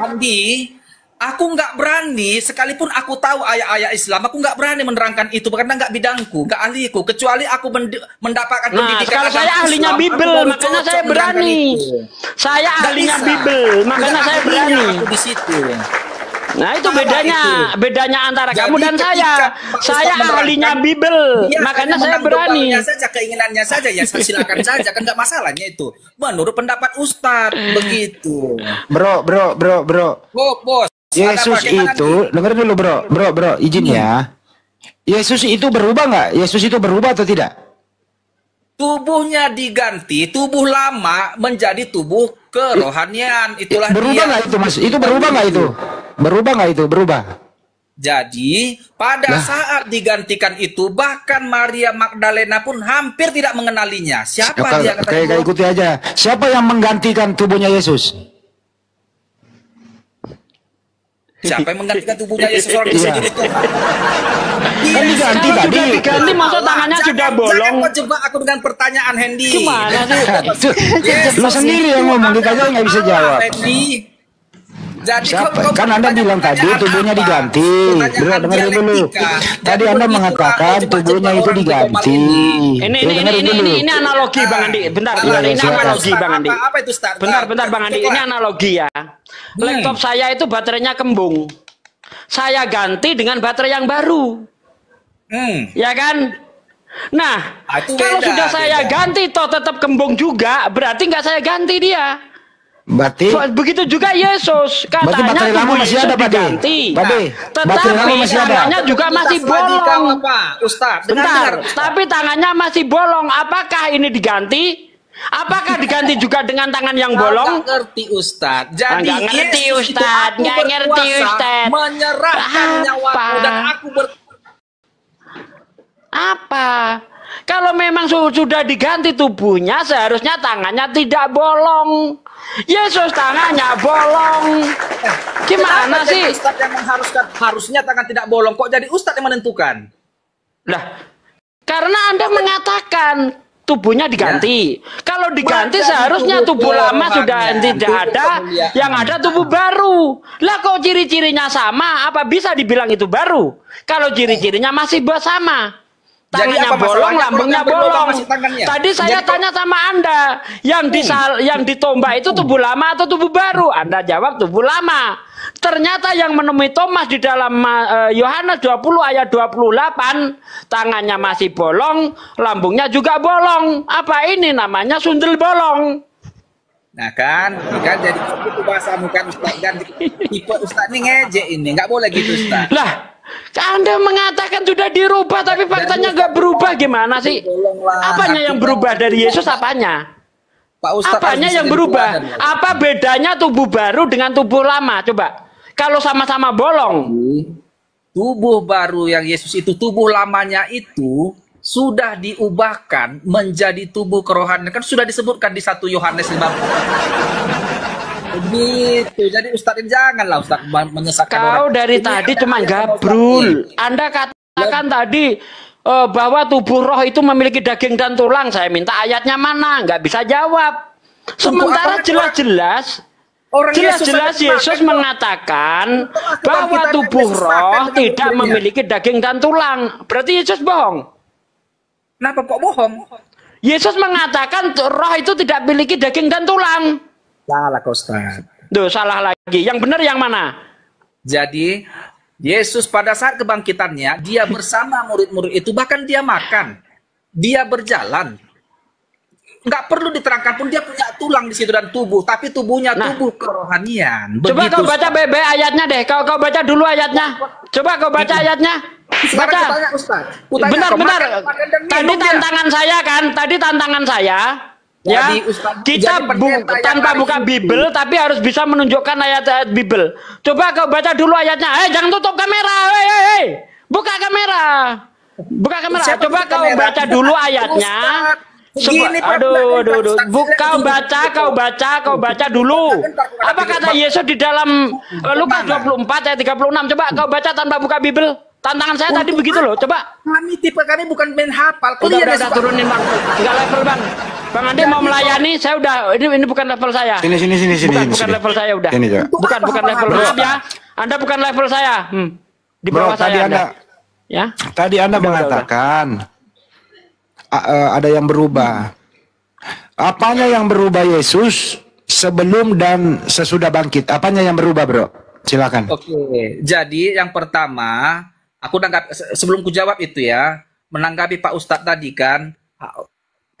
Andi, aku nggak berani, sekalipun aku tahu ayat-ayat Islam, aku nggak berani menerangkan itu karena nggak bidangku, nggak ahliku. Kecuali aku mendapatkan Nah, pendidikan. kalau saya agama ahlinya Islam, aku Bible, baru makanya cocok saya menerangkan berani. itu. Saya Nggak ahlinya bisa. Bible, makanya Nggak saya ahlinya berani. aku di situ. Nah, itu Salah bedanya antara Jadi kamu dan ketika saya. Pak Ustaz Saya menerangkan, ahlinya Bible, dia makanya hanya saya mengambil berani. doanya saja, keinginannya saja, ya silakan saja, kan nggak masalahnya itu. Menurut pendapat Ustadz begitu. Bro. Bos. Yesus ada bagaimana itu, nih? dengerin dulu bro, izin ya. Yesus itu berubah nggak? Yesus itu berubah atau tidak? Tubuhnya diganti, tubuh lama menjadi tubuh kerohanian. Itulah Berubah dia. nggak itu mas? Itu berubah nggak itu? Berubah nggak itu? Berubah. Jadi pada saat digantikan itu bahkan Maria Magdalena pun hampir tidak mengenalinya. Siapa dia kata Kayak ikuti aja. Siapa yang menggantikan tubuhnya Yesus? Siapa yang menggantikan tubuhnya Yesus orang bisa Iya. jadi Tuhan? Kan diganti Kalau tadi. sudah diganti, maksud tangannya sudah bolong. Jangan kau jebak aku dengan pertanyaan Hendy. Gimana sih? Lu sendiri yang ngomong, kita aja nggak bisa jawab. Hendy. Jadi Siapa? Kan Anda bilang tadi tubuhnya diganti. Bro, dengerin dulu. Tadi Anda mengatakan tubuhnya itu diganti. Ini analogi Bang Andi. Bentar, ini analogi Bang Andi. Apa itu start? Bentar Bang Andi, ini analogi ya. Laptop saya itu baterainya kembung. Saya ganti dengan baterai yang baru. Ya kan? Nah, Itu kalau beda, sudah saya beda. ganti toh tetap kembung juga, berarti nggak saya ganti dia. Berarti Begitu juga Yesus, katanya baterai lama tubuh masih Yesus ada, Pak De. diganti. Pak De, baterai lama Tetapi masih ada. tangannya juga masih bolong. Apa, Ustaz? Bentar, tapi tangannya masih bolong. Apakah ini diganti? Apakah diganti juga dengan tangan yang bolong? Nggak ngerti Ustaz. Jadi Nggak ngerti, Yesus itu Ustaz. aku Nggak ngerti, berkuasa Ustaz. menyerahkan Apa? nyawaku dan aku Apa? Kalau memang sudah diganti tubuhnya, seharusnya tangannya tidak bolong. Yesus tangannya bolong. Gimana Kenapa sih? jadi Ustaz yang mengharuskan harusnya tangan tidak bolong, kok jadi Ustaz yang menentukan? Lah, karena Anda mengatakan tubuhnya diganti. Kalau diganti Maka seharusnya tubuh lama sudah kerohanian, tidak tubuh ada, kemuliaan. yang ada tubuh baru. Lah kok ciri-cirinya sama, apa bisa dibilang itu baru? Kalau ciri-cirinya masih sama. Jadi Tangannya apa bolong, masalahnya kalau lambungnya ngambil lubang bolong. masih tangannya? Tadi saya Jadi tanya sama Anda, yang ditombak itu tubuh lama atau tubuh baru? Anda jawab tubuh lama. Ternyata yang menemui Thomas di dalam Yohanes 20 ayat 28, tangannya masih bolong, lambungnya juga bolong. Apa ini namanya sundel bolong? Nah kan jadi itu bahasamu kan Ustaz, dan tipe Ustaz ini ngejek ini, nggak boleh gitu Ustaz. Lah, Anda mengatakan sudah dirubah tapi faktanya nggak berubah, gimana sih? Apanya yang berubah dari Yesus, apanya? Pak Ustaz Apanya harus yang bisa berubah? jadi teladan, Apa bedanya tubuh baru dengan tubuh lama? Coba. Kalau sama-sama bolong. Tubuh baru yang Yesus itu, tubuh lamanya itu sudah diubahkan menjadi tubuh kerohanian. Kan sudah disebutkan di 1 Yohanes 5. Begitu. Jadi Ustadz ini janganlah Ustadz menyesatkan orang. Kau dari tadi cuma gabrul. Anda katakan tadi bahwa tubuh roh itu memiliki daging dan tulang. Saya minta ayatnya mana? Nggak bisa jawab. Sementara jelas-jelas Yesus mengatakan bahwa tubuh roh tidak memiliki daging dan tulang. Berarti Yesus bohong. Kenapa kok bohong? Yesus mengatakan roh itu tidak memiliki daging dan tulang. Salah kau Ustaz. Duh, salah lagi. Yang benar yang mana? Jadi Yesus pada saat kebangkitannya, dia bersama murid-murid itu, bahkan dia makan, dia berjalan. Nggak perlu diterangkan pun, dia punya tulang di situ dan tubuh, tapi tubuhnya tubuh kerohanian. Coba kau baca BB ayatnya deh. Kau baca dulu ayatnya. Coba kau baca ayatnya. Baca. Benar. Tadi tantangan saya kan. Tadi tantangan saya. Ya, kita tanpa buka Bible, tapi harus bisa menunjukkan ayat-ayat Bible. Coba kau baca dulu ayatnya. Jangan tutup kamera. Hei. Buka kamera. Buka kamera. Coba kau baca dulu ayatnya. Aduh. Kau baca dulu. Apa kata Yesus di dalam Lukas 24 ayat 36? Coba kau baca tanpa buka Bible. Tantangan saya tadi begitu loh. Coba. Kami bukan main hafal. Udah turunin Bang. Enggak level Bang. Bang Andi mau melayani, saya udah ini bukan level saya. Sini. Bukan level saya udah. Bukan level. Maaf ya. Anda bukan level saya. Di bawah saya Anda. Ya. Tadi Anda mengatakan ada yang berubah. Apanya yang berubah Yesus sebelum dan sesudah bangkit? Apanya yang berubah, Bro? Silakan. Oke. Jadi yang pertama, aku sebelum ku jawab itu ya, menanggapi Pak Ustadz tadi kan,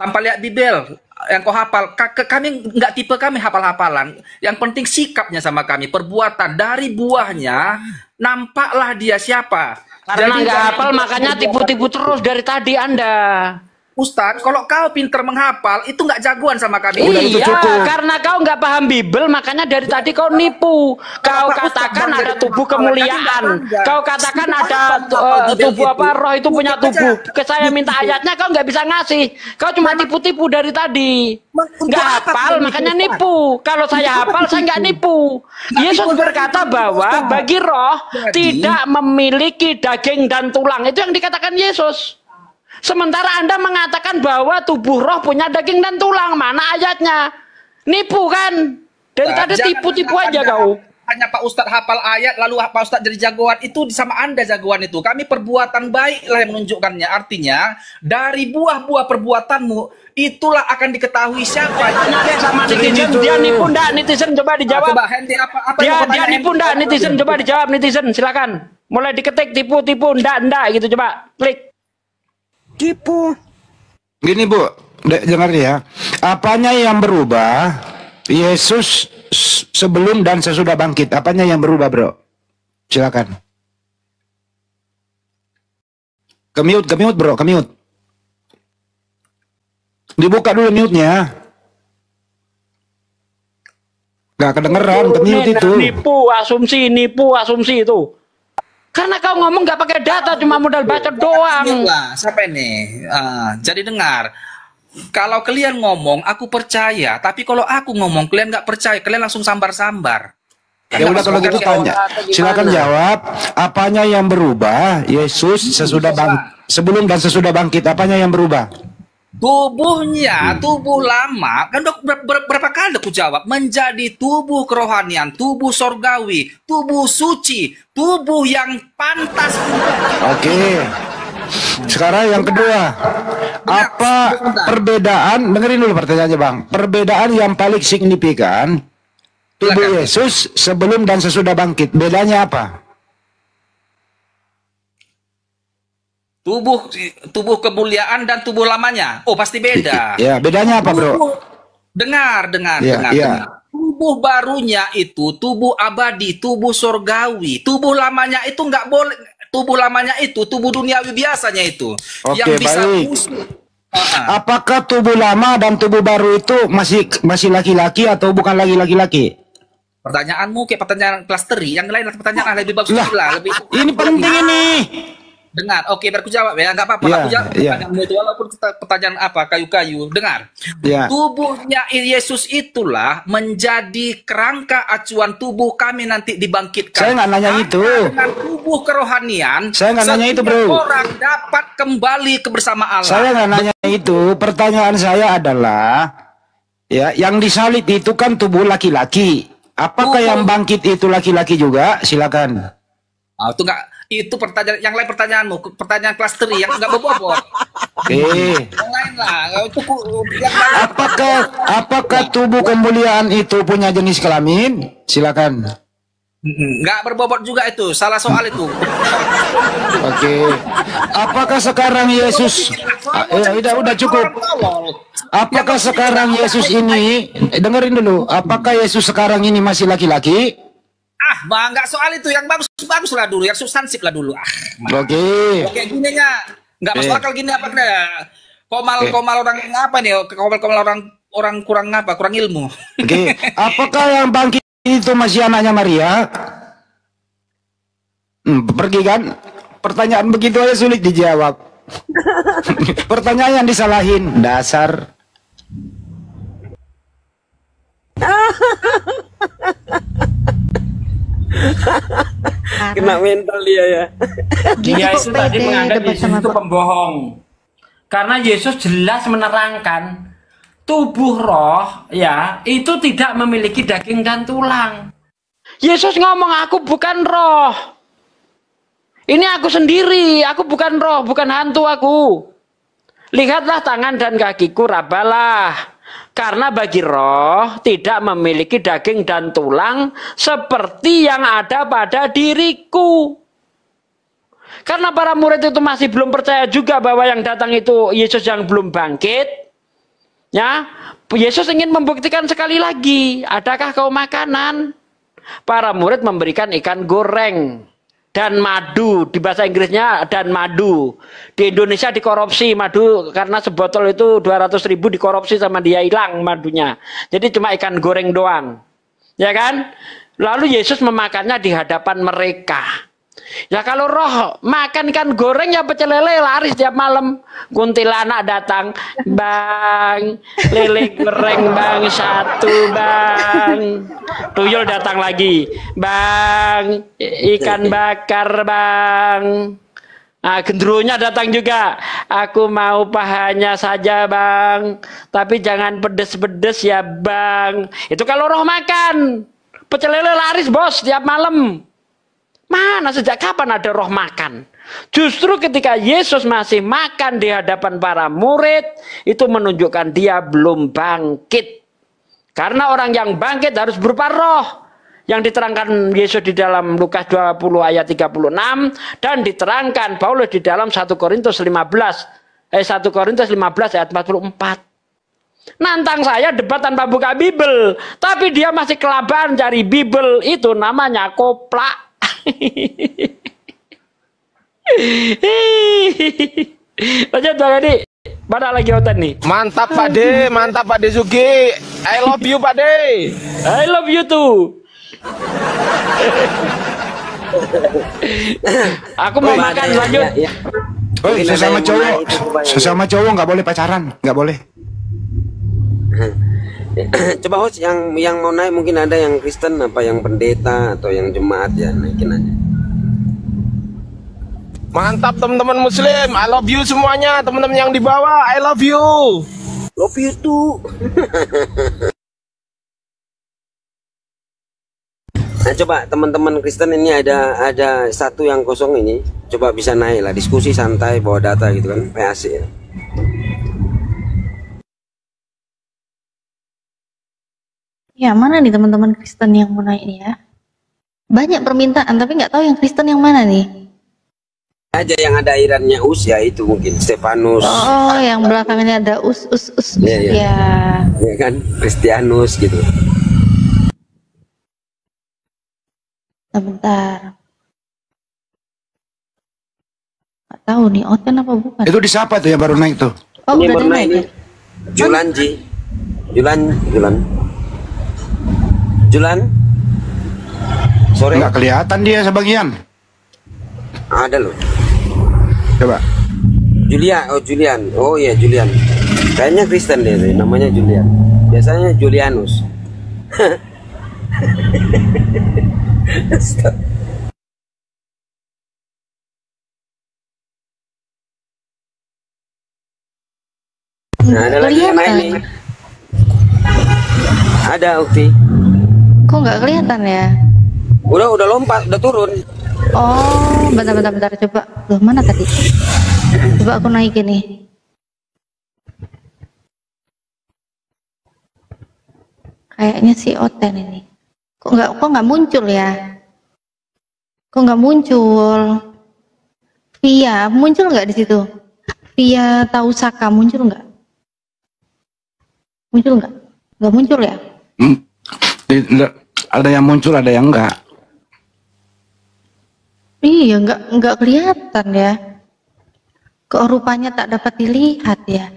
tanpa lihat Bible yang kau hafal, kami nggak tipe kami hafal-hafalan. Yang penting sikapnya sama kami, perbuatan dari buahnya nampaklah dia siapa. Karena nggak hafal makanya tipu-tipu terus dari tadi Anda. Ustadz, kalau kau pinter menghafal, itu nggak jagoan sama kami. Iya, karena kau nggak paham Bible, makanya dari tadi kau nipu. Kau katakan ada tubuh kemuliaan. Kau katakan ada tubuh apa, roh itu punya tubuh. Ke saya minta ayatnya, kau nggak bisa ngasih. Kau cuma tipu-tipu dari tadi. Nggak hafal, makanya nipu. Kalau saya hafal, saya nggak nipu. Yesus berkata bahwa bagi roh tidak memiliki daging dan tulang. Itu yang dikatakan Yesus. Sementara Anda mengatakan bahwa tubuh roh punya daging dan tulang. Mana ayatnya? Nipu kan? Dari tadi tipu-tipu aja kau. Hanya Pak Ustadz hafal ayat, lalu Pak Ustadz jadi jagoan. Itu sama Anda jagoan itu. Kami perbuatan baik lah yang menunjukkannya. Artinya, dari buah-buah perbuatanmu, itulah akan diketahui siapa. Sama netizen, dia nipu enggak? Netizen coba dijawab. Coba Hendy, apa dia nipu enggak? Netizen coba dijawab. Netizen silakan. Mulai diketik tipu-tipu enggak gitu coba. Klik. Tipu. Gini Bu, dengar ya. Apanya yang berubah? Yesus sebelum dan sesudah bangkit. Apanya yang berubah, Bro? Silakan. Ke-mute Bro, ke-mute. Dibuka dulu mute-nya. Gak kedengeran, ke-mute itu. Nipu asumsi itu. Karena kau ngomong nggak pakai data, cuma modal baca doang. Siapa ini? Jadi dengar. Kalau kalian ngomong, aku percaya. Tapi kalau aku ngomong, kalian nggak percaya. Kalian langsung sambar-sambar. Ya udah kalau gitu tanya. Silakan jawab. Apanya yang berubah? Yesus sebelum dan sesudah bangkit. Apanya yang berubah? Tubuhnya, tubuh lama, kan berapa kali aku jawab, menjadi tubuh kerohanian, tubuh sorgawi, tubuh suci, tubuh yang pantas. Oke. Sekarang yang kedua, apa perbedaan? Dengerin dulu pertanyaannya Bang. Perbedaan yang paling signifikan tubuh Yesus sebelum dan sesudah bangkit. Bedanya apa? Tubuh kemuliaan dan tubuh lamanya. Oh, pasti beda. Ya, bedanya apa, Bro? Dengar. Tubuh barunya itu tubuh abadi, tubuh surgawi. Tubuh lamanya itu nggak boleh. Tubuh lamanya itu tubuh duniawi biasanya itu. Oke, yang bisa baik. Apakah tubuh lama dan tubuh baru itu masih laki-laki atau bukan lagi laki-laki? Pertanyaanmu kayak pertanyaan kelas 3, yang lain pertanyaan lebih bagus lah. Ini penting ini. Dengar, oke, biar aku jawab ya, nggak apa-apa. Iya, Aku jawab iya. pertanyaanmu itu, walaupun pertanyaan apa, kayu-kayu. Dengar, Iya. tubuhnya Yesus itulah menjadi kerangka acuan tubuh kami nanti dibangkitkan. Saya nggak nanya itu. Dengan tubuh kerohanian, Saya nggak nanya itu, bro. Orang dapat kembali ke bersama Allah. Saya nggak nanya itu. Pertanyaan saya adalah, ya, yang disalib itu kan tubuh laki-laki. Apakah yang bangkit itu laki-laki juga? Silakan. Itu nggak, itu pertanyaan yang lain, pertanyaanmu, pertanyaan kelas 3 yang nggak bobot. Yang lain lah, itu yang lain. Apakah tubuh kemuliaan itu punya jenis kelamin? Silakan. Nggak berbobot juga itu, salah soal itu. Oke. Apakah sekarang Yesus? Udah cukup. Apakah sekarang Yesus ini? Dengerin dulu. Apakah Yesus sekarang ini masih laki-laki? Bang, nggak soal itu, yang bagus lah dulu, yang substansif lah dulu. Oke. Oke, gininya nggak masuk akal gini apa nih? Komal orang apa nih? Komal orang kurang apa? Kurang ilmu. Oke. Apakah yang bangkit itu masih anaknya Maria? Pergi kan? Pertanyaan begitu aja sulit dijawab. Pertanyaan yang disalahin, dasar. Kena mental dia ya. Dia itu tadi menganggap Yesus itu pembohong. Karena Yesus jelas menerangkan tubuh roh ya itu tidak memiliki daging dan tulang. Yesus ngomong, aku bukan roh. Ini aku sendiri, aku bukan roh, bukan hantu aku. Lihatlah tangan dan kakiku, rabalah. Karena bagi roh tidak memiliki daging dan tulang seperti yang ada pada diriku. Karena para murid itu masih belum percaya juga bahwa yang datang itu Yesus yang belum bangkit. Ya, Yesus ingin membuktikan sekali lagi, adakah kau makanan? Para murid memberikan ikan goreng dan madu, di bahasa Inggrisnya dan madu. Di Indonesia dikorupsi madu karena sebotol itu 200.000 dikorupsi sama dia, hilang madunya. Jadi cuma ikan goreng doang. Ya kan? Lalu Yesus memakannya di hadapan mereka. Ya kalau roh makan ikan goreng ya pecel lele laris tiap malam. Kuntilanak datang, bang, lele goreng bang satu bang. Tuyul datang lagi, bang, ikan bakar bang. Nah, gendruwonya datang juga, aku mau pahanya saja bang, tapi jangan pedes-pedes ya bang. Itu kalau roh makan, pecel lele laris bos tiap malam. Mana sejak kapan ada roh makan? Justru ketika Yesus masih makan di hadapan para murid, itu menunjukkan dia belum bangkit. Karena orang yang bangkit harus berupa roh. Yang diterangkan Yesus di dalam Lukas 20 ayat 36. Dan diterangkan Paulus di dalam 1 Korintus 15 ayat 44. Nantang saya debat tanpa buka Bible. Tapi dia masih kelabakan cari Bible. Itu namanya koplak. Lanjut Bang Edi. Mana lagi otak nih? Mantap Pak De, mantap Pak De Sugi. I love you Pak De. I love you too. Aku mau makan, lanjut. Sesama cowok nggak boleh pacaran, nggak boleh. Coba host yang mau naik, mungkin ada yang Kristen, apa yang pendeta atau yang jemaat ya, naikin aja. Mantap teman-teman Muslim, I love you semuanya, teman-teman yang di bawah, I love you. Love you too. Nah coba teman-teman Kristen ini ada satu yang kosong ini, coba bisa naik lah, diskusi santai bawa data gitu kan, PAC ya. Ya, mana nih teman-teman Kristen yang mau naik nih ya? Banyak permintaan, tapi nggak tahu yang Kristen yang mana nih. Aja yang ada airannya us ya itu mungkin Stefanus. Oh, yang belakangnya ada us. Ya kan, Kristianus gitu. Bentar. Nggak tahu nih, Oten apa bukan? Itu di siapa tuh yang baru naik tuh? Oh, ini udah naik ya? Julan. Sore. Nggak kelihatan dia sebagian. Ada loh. Coba. Julian. Oh iya Julian. Kayaknya Kristen deh, namanya Julian. Biasanya Julianus. Nah, ada lagi yang naik nih. Ada Ukti. Kok nggak kelihatan ya? Udah lompat, udah turun. Oh, bentar. Coba. Loh, mana tadi? Coba aku naikin nih. Kayaknya si Oten ini. Kok nggak muncul ya? Kok nggak muncul? Via muncul nggak di situ? Via Tausaka muncul nggak? Muncul nggak? Nggak muncul ya? Ada yang muncul, ada yang enggak. Iya, nggak kelihatan ya. Kok rupanya tak dapat dilihat ya?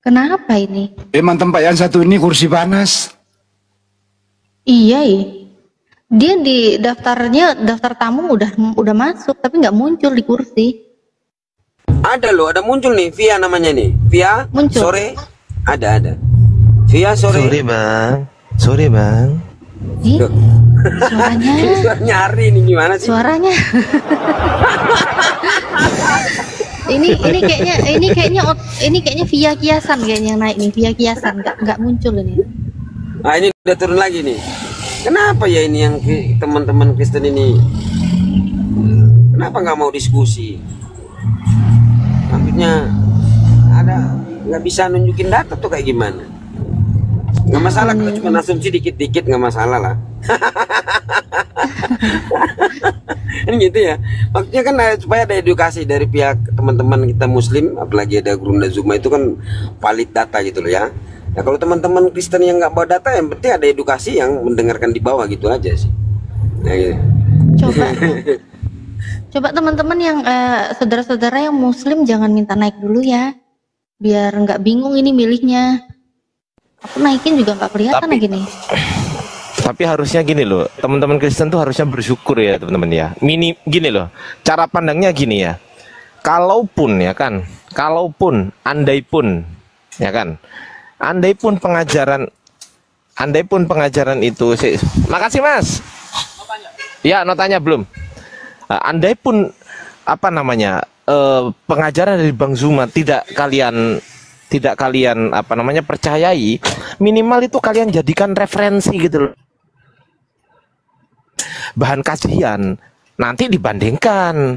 Kenapa ini? Emang tempat yang satu ini kursi panas. Iya. Dia di daftar tamu udah masuk, tapi nggak muncul di kursi. Ada loh, ada muncul nih, Via namanya nih. Via muncul. Sore. Ada. Via sore. Sore bang. Ih, suaranya. Suaranya Ari ini gimana sih? Suaranya. ini kayaknya via kiasan kayaknya yang naik nih, via kiasan nggak muncul ini. Nah ini udah turun lagi nih. Kenapa ya ini yang teman-teman Kristen ini? Kenapa nggak mau diskusi? Maksudnya nggak bisa nunjukin data tuh kayak gimana? Nggak masalah kalau cuma asumsi dikit-dikit, nggak masalah lah. Kan gitu ya. Maksudnya kan supaya ada edukasi dari pihak teman-teman kita Muslim, apalagi ada Gurunda Zuma itu kan valid data gitu loh ya. Nah kalau teman-teman Kristen yang nggak bawa data, yang penting ada edukasi yang mendengarkan di bawah gitu aja sih. Nah, gitu. Coba teman-teman yang saudara-saudara yang Muslim jangan minta naik dulu ya, biar nggak bingung ini milihnya. Aku naikin juga nggak kelihatan lagi nih. Tapi harusnya gini loh, teman-teman Kristen tuh harusnya bersyukur ya teman-teman ya. Gini loh, cara pandangnya gini ya. Kalaupun andaipun pengajaran itu makasih Mas. Ya, notanya belum. Andaipun pengajaran dari Bang Zuma tidak kalian percayai, minimal itu kalian jadikan referensi gitu loh, bahan kajian, nanti dibandingkan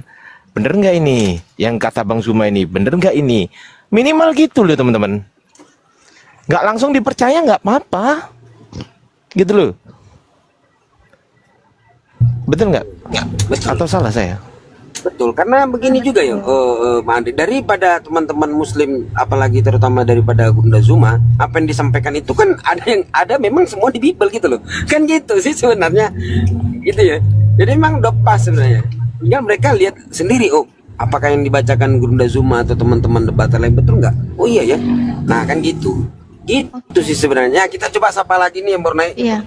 bener nggak ini yang kata Bang Zuma ini, bener nggak ini, minimal gitu loh teman-teman, nggak langsung dipercaya nggak apa-apa gitu loh. Betul nggak? Atau salah saya? Betul, karena begini juga ya, daripada teman-teman Muslim, apalagi terutama daripada Gurunda Zuma, apa yang disampaikan itu kan ada memang semua di Bible gitu loh, kan gitu sih sebenarnya, gitu ya. Jadi memang udah pas sebenarnya. Tinggal mereka lihat sendiri, oh apakah yang dibacakan Gurunda Zuma atau teman-teman debat lain betul nggak? Oh iya ya, nah kan gitu sih sebenarnya. Kita coba sapa lagi nih yang baru naik. Iya.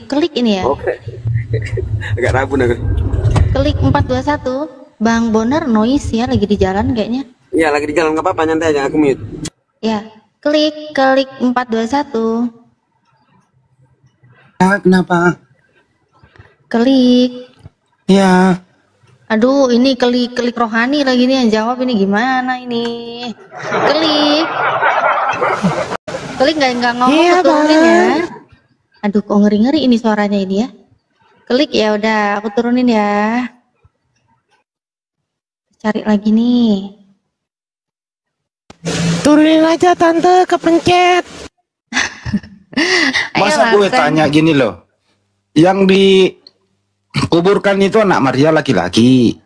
Klik ini ya. Oke. Agak ragu nih. Klik 421. Bang Bonar noise ya, lagi di jalan kayaknya. Iya, lagi di jalan, nggak apa-apa, nyantai aja, aku mute. Ya, klik 421. Kenapa? Klik. Ya. Aduh, ini klik rohani lagi nih yang jawab, ini gimana ini? Klik nggak ngomong, Iya, turunin ya. Aduh, kok ngeri ini suaranya ini ya. Klik ya udah, aku turunin ya. Cari lagi nih. Turunin aja tante, kepencet. Masa gue tanya gini loh, yang dikuburkan itu anak Maria laki-laki.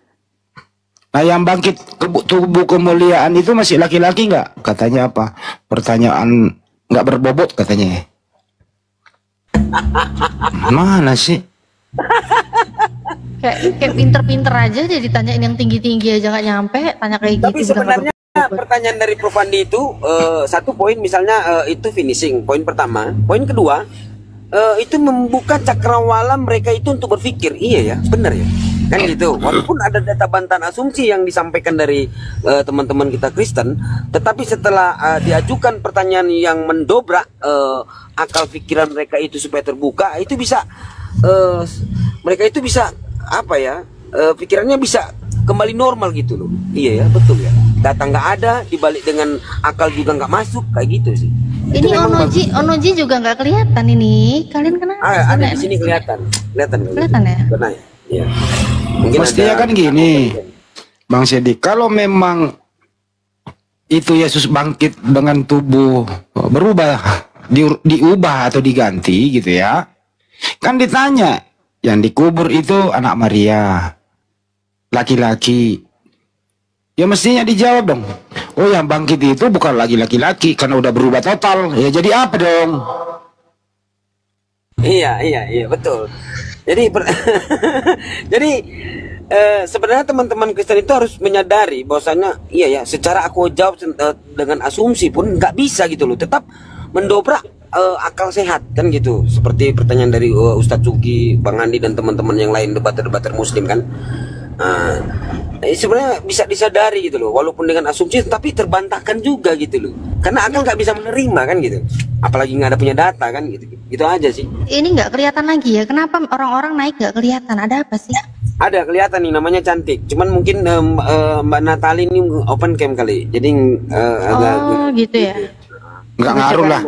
Nah yang bangkit tubuh kemuliaan itu masih laki-laki nggak? Katanya apa? Pertanyaan nggak berbobot katanya. Mana sih? Kayak pinter-pinter aja jadi ditanyain yang tinggi-tinggi aja nggak nyampe, tanya kayak gitu. Tapi sebenarnya pertanyaan dari Prof Andi itu satu poin misalnya itu finishing, poin pertama. Poin kedua, itu membuka cakrawala mereka itu untuk berpikir. Iya ya, benar ya, kan gitu. Walaupun ada data bantahan asumsi yang disampaikan dari teman-teman kita Kristen, tetapi setelah diajukan pertanyaan yang mendobrak akal pikiran mereka itu supaya terbuka, itu bisa mereka itu bisa apa ya, pikirannya bisa kembali normal gitu loh. Iya ya, betul ya. Data nggak ada, dibalik dengan akal juga nggak masuk, kayak gitu sih. Ini Onoji juga nggak kelihatan ini. Kalian kenapa? Ada di sini kelihatan ya? Benar ya. Iya. Mestinya kan gini, Bang Sedi, kalau memang itu Yesus bangkit dengan tubuh berubah, diubah atau diganti gitu ya, kan ditanya, yang dikubur itu anak Maria, laki-laki. Ya mestinya dijawab dong. Oh, yang bangkit itu bukan lagi laki-laki karena udah berubah total. Ya jadi apa dong? Iya betul. Jadi jadi sebenarnya teman-teman Kristen itu harus menyadari bahwasanya iya ya, secara aku jawab dengan asumsi pun nggak bisa gitu loh. Tetap mendobrak akal sehat kan gitu. Seperti pertanyaan dari Ustadz Sugi, Bang Andi dan teman-teman yang lain, debater-debater Muslim kan. Sebenarnya bisa disadari gitu loh, walaupun dengan asumsi tapi terbantahkan juga gitu loh, karena akal nggak bisa menerima kan gitu, apalagi nggak ada punya data kan gitu aja sih. Ini nggak kelihatan lagi ya, kenapa orang-orang naik nggak kelihatan, ada apa sih? Ada kelihatan nih, namanya cantik, cuman mungkin Mbak Natali ini open cam kali, jadi agak gitu ya, nggak ngaruh lah.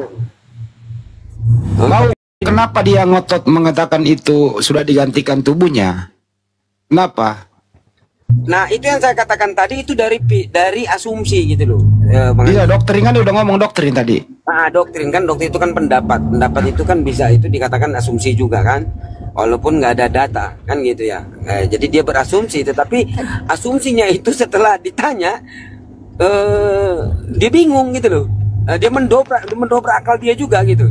Mau kenapa dia ngotot mengatakan itu sudah digantikan tubuhnya? Kenapa? Nah itu yang saya katakan tadi, itu dari asumsi gitu loh. Iya, doktrin kan udah ngomong doktrin tadi. Doktrin itu kan pendapat itu kan bisa itu dikatakan asumsi juga kan, walaupun nggak ada data kan gitu ya. Jadi dia berasumsi, tetapi asumsinya itu setelah ditanya dia bingung gitu loh. Dia mendobrak akal dia juga gitu.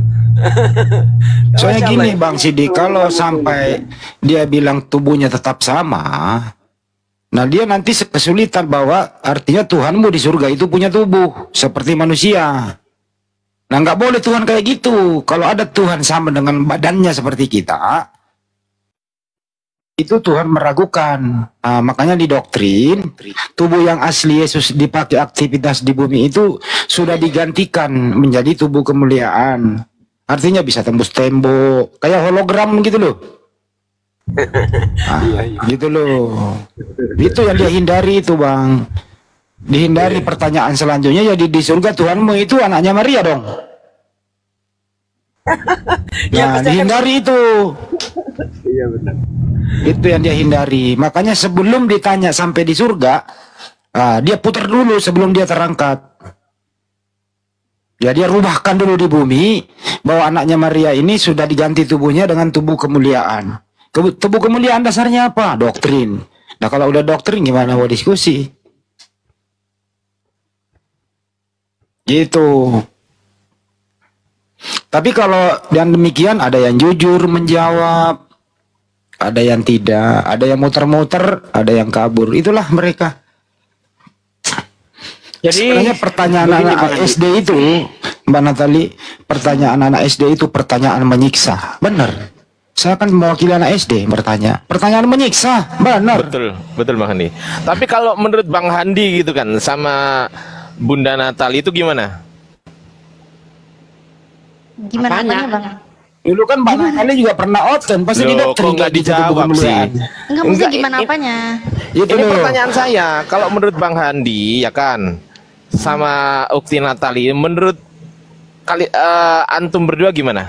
Soalnya gini Bang Sidi, kalau sampai dia bilang tubuhnya tetap sama, nah dia nanti kesulitan bahwa artinya Tuhanmu di surga itu punya tubuh seperti manusia. Nah nggak boleh Tuhan kayak gitu. Kalau ada Tuhan sama dengan badannya seperti kita, itu Tuhan meragukan. Nah, makanya di doktrin tubuh yang asli Yesus dipakai aktivitas di bumi itu sudah digantikan menjadi tubuh kemuliaan. Artinya bisa tembus tembok, kayak hologram gitu loh. Gitu loh. Itu yang dia hindari itu Bang. Dihindari pertanyaan selanjutnya, jadi di surga Tuhanmu itu anaknya Maria dong. Nah dihindari itu. Iya benar. Itu yang dia hindari. Makanya sebelum ditanya sampai di surga, dia putar dulu sebelum dia terangkat. Ya dia rubahkan dulu di bumi bahwa anaknya Maria ini sudah diganti tubuhnya dengan tubuh kemuliaan. Tubuh kemuliaan dasarnya apa? Doktrin. Nah kalau udah doktrin gimana mau diskusi? Gitu. Tapi kalau yang demikian ada yang jujur menjawab, ada yang tidak, ada yang muter-muter, ada yang kabur. Itulah mereka. Jadi sebenarnya pertanyaan anak SD itu, Mbak Natali, pertanyaan anak SD itu pertanyaan menyiksa. Benar. Saya kan mewakili anak SD bertanya. Pertanyaan menyiksa, benar. Betul Bang Handi. Tapi kalau menurut Bang Handi gitu kan sama Bunda Natali itu gimana? Gimana apanya, Bang? Dulu kan Mbak Natali juga pernah outkan, pasti di doktrin nggak dijawab sih. Enggak mesti gimana apanya. Ini pertanyaan saya, kalau menurut Bang Handi ya kan, sama Ukti Natali, menurut antum berdua gimana?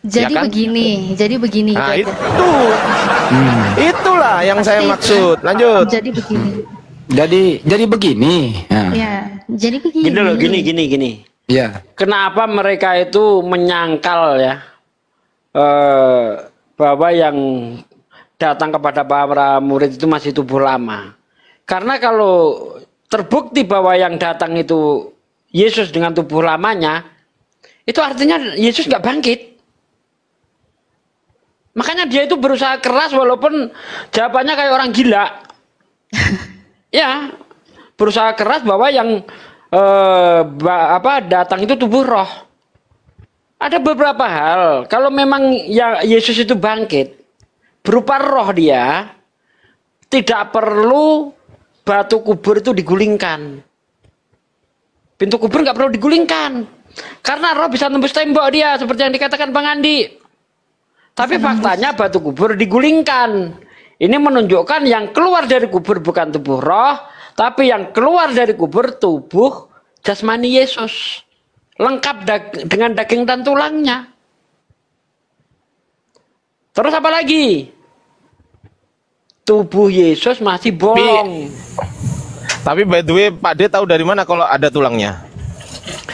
Jadi ya kan? jadi begini. Nah itulah yang saya maksud. Lanjut. Jadi begini. Jadi begini. Ya, jadi begini. Gini. Ya. Kenapa mereka itu menyangkal ya bahwa yang datang kepada para murid itu masih tubuh lama? Karena kalau terbukti bahwa yang datang itu Yesus dengan tubuh lamanya, itu artinya Yesus nggak bangkit. Makanya dia itu berusaha keras walaupun jawabannya kayak orang gila. Ya, berusaha keras bahwa yang datang itu tubuh roh. Ada beberapa hal. Kalau memang ya Yesus itu bangkit berupa roh dia, tidak perlu batu kubur itu digulingkan. Pintu kubur nggak perlu digulingkan. Karena roh bisa tembus tembok dia, seperti yang dikatakan Bang Andi. Tapi faktanya batu kubur digulingkan. Ini menunjukkan yang keluar dari kubur bukan tubuh roh, tapi yang keluar dari kubur tubuh jasmani Yesus. Lengkap dengan daging dan tulangnya. Terus apa lagi? Tubuh Yesus masih bolong. Tapi by the way, Pak D tahu dari mana kalau ada tulangnya?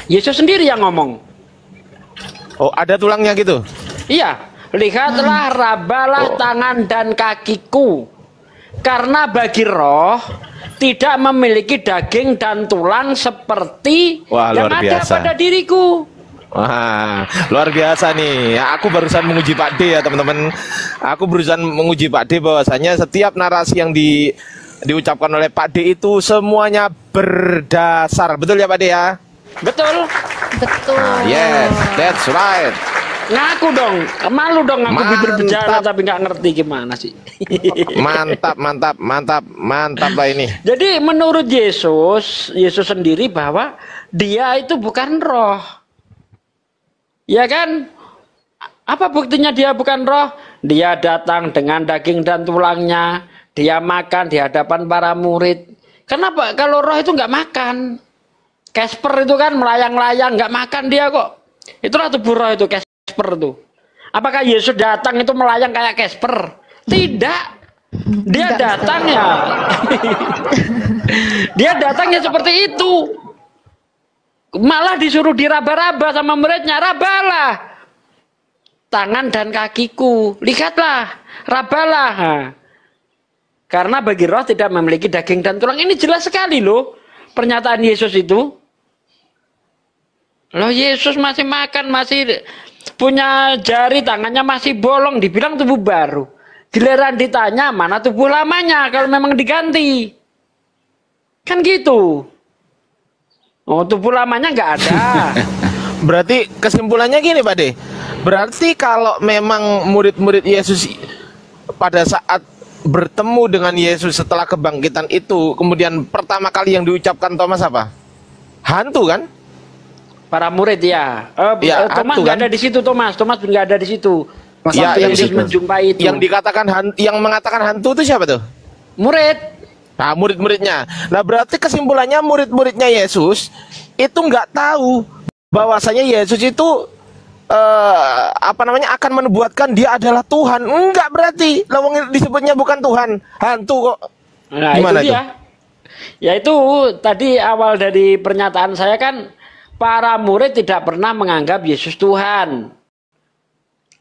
Yesus sendiri yang ngomong. Oh, ada tulangnya gitu? Iya. Lihatlah, rabalah tangan dan kakiku. Karena bagi roh tidak memiliki daging dan tulang seperti yang ada pada diriku. Wah, luar biasa nih. Ya, aku barusan menguji Pak D ya teman-teman. Aku barusan menguji Pak D bahwasanya setiap narasi yang diucapkan oleh Pak D itu semuanya berdasar. Betul ya Pak D ya? Betul. Betul. Yes, that's right. Ngaku dong, malu dong aku bibir berjalan tapi nggak ngerti gimana sih. mantap lah ini. Jadi menurut Yesus sendiri bahwa dia itu bukan roh. Ya kan? Apa buktinya dia bukan roh? Dia datang dengan daging dan tulangnya. Dia makan di hadapan para murid. Kenapa? Kalau roh itu nggak makan. Casper itu kan melayang-layang, nggak makan dia kok. Itulah tubuh roh itu, Casper itu. Apakah Yesus datang itu melayang kayak Casper? Tidak. Dia datang ya. Dia datangnya seperti itu. Malah disuruh diraba-raba sama muridnya, rabalah tangan dan kakiku, lihatlah, rabalah. Karena bagi roh tidak memiliki daging dan tulang. Ini jelas sekali loh pernyataan Yesus itu. Loh, Yesus masih makan, masih punya jari, tangannya masih bolong, dibilang tubuh baru. Giliran ditanya mana tubuh lamanya kalau memang diganti. Kan gitu. Oh, tubuh lamanya nggak ada. Berarti kesimpulannya gini Pak De. Berarti kalau memang murid-murid Yesus pada saat bertemu dengan Yesus setelah kebangkitan itu, kemudian pertama kali yang diucapkan Thomas apa? Hantu kan? Para murid ya. Thomas nggak kan? ada di situ, Thomas nggak ada di situ. Ya, yang menjumpai itu. Yang dikatakan yang mengatakan hantu itu siapa tuh? Murid. Nah, murid-muridnya. Nah, berarti kesimpulannya murid-muridnya Yesus itu nggak tahu bahwasanya Yesus itu akan menubuatkan dia adalah Tuhan. Enggak, berarti lawang disebutnya bukan Tuhan, hantu kok. Nah, gimana itu dia? Ya itu tadi awal dari pernyataan saya kan, para murid tidak pernah menganggap Yesus Tuhan.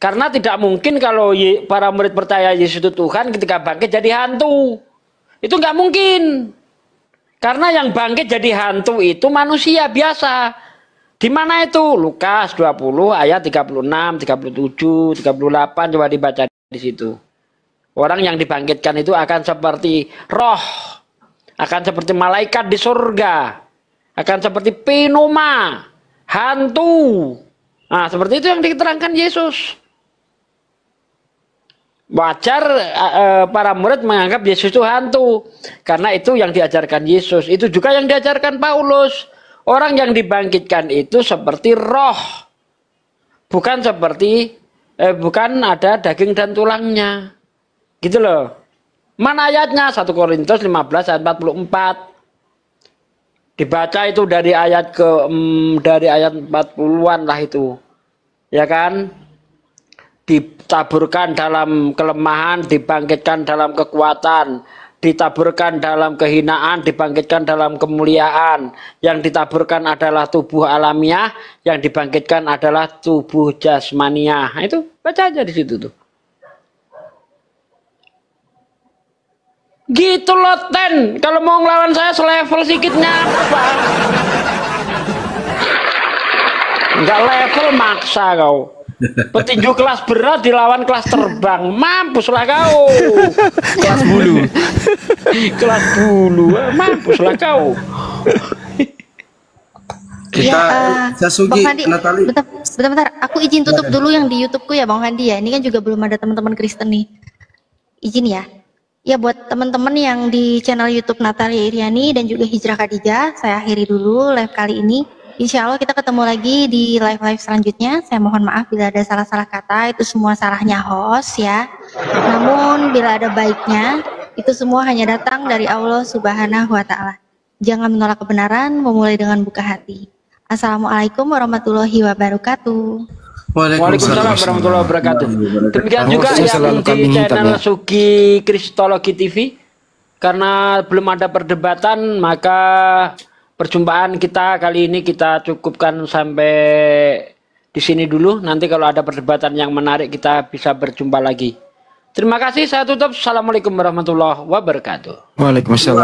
Karena tidak mungkin kalau para murid percaya Yesus itu Tuhan ketika bangkit jadi hantu. Itu nggak mungkin. Karena yang bangkit jadi hantu itu manusia biasa. Di mana itu? Lukas 20 ayat 36, 37, 38, coba dibaca di situ. Orang yang dibangkitkan itu akan seperti roh, akan seperti malaikat di surga, akan seperti pneuma, hantu. Nah, seperti itu yang diterangkan Yesus. Wajar para murid menganggap Yesus itu hantu, karena itu yang diajarkan Yesus. Itu juga yang diajarkan Paulus. Orang yang dibangkitkan itu seperti roh, bukan seperti bukan ada daging dan tulangnya, gitu loh. Mana ayatnya? 1 Korintus 15 ayat 44. Dibaca itu dari ayat dari ayat 40-an lah itu, ya kan? Ditaburkan dalam kelemahan, dibangkitkan dalam kekuatan, ditaburkan dalam kehinaan, dibangkitkan dalam kemuliaan. Yang ditaburkan adalah tubuh alamiah, yang dibangkitkan adalah tubuh jasmaniah. Itu baca aja di situ tuh. Gitu loh, Ten. Kalau mau ngelawan saya selevel sikitnya apa? Enggak level maksa kau. Petinju kelas berat dilawan kelas terbang, mampuslah kau. Kelas bulu. Kelas bulu, mampuslah kau. Kita Bang Handi, bentar, aku izin tutup dulu yang di YouTubeku ya Bang Handi ya. Ini kan juga belum ada teman-teman Kristen nih. Izin ya. Ya buat teman-teman yang di channel YouTube Natalia Iriani dan juga Hijrah Khadijah, saya akhiri dulu live kali ini. Insya Allah kita ketemu lagi di live-live selanjutnya. Saya mohon maaf bila ada salah-salah kata, itu semua salahnya host ya. Namun bila ada baiknya, itu semua hanya datang dari Allah Subhanahu wa Ta'ala. Jangan menolak kebenaran, memulai dengan buka hati. Assalamualaikum warahmatullahi wabarakatuh. Waalaikumsalam warahmatullahi wabarakatuh. Demikian juga yang di channel Sugi Kristologi TV. Karena belum ada perdebatan, maka perjumpaan kita kali ini kita cukupkan sampai di sini dulu. Nanti kalau ada perdebatan yang menarik kita bisa berjumpa lagi. Terima kasih, saya tutup. Assalamualaikum warahmatullahi wabarakatuh. Waalaikumsalam.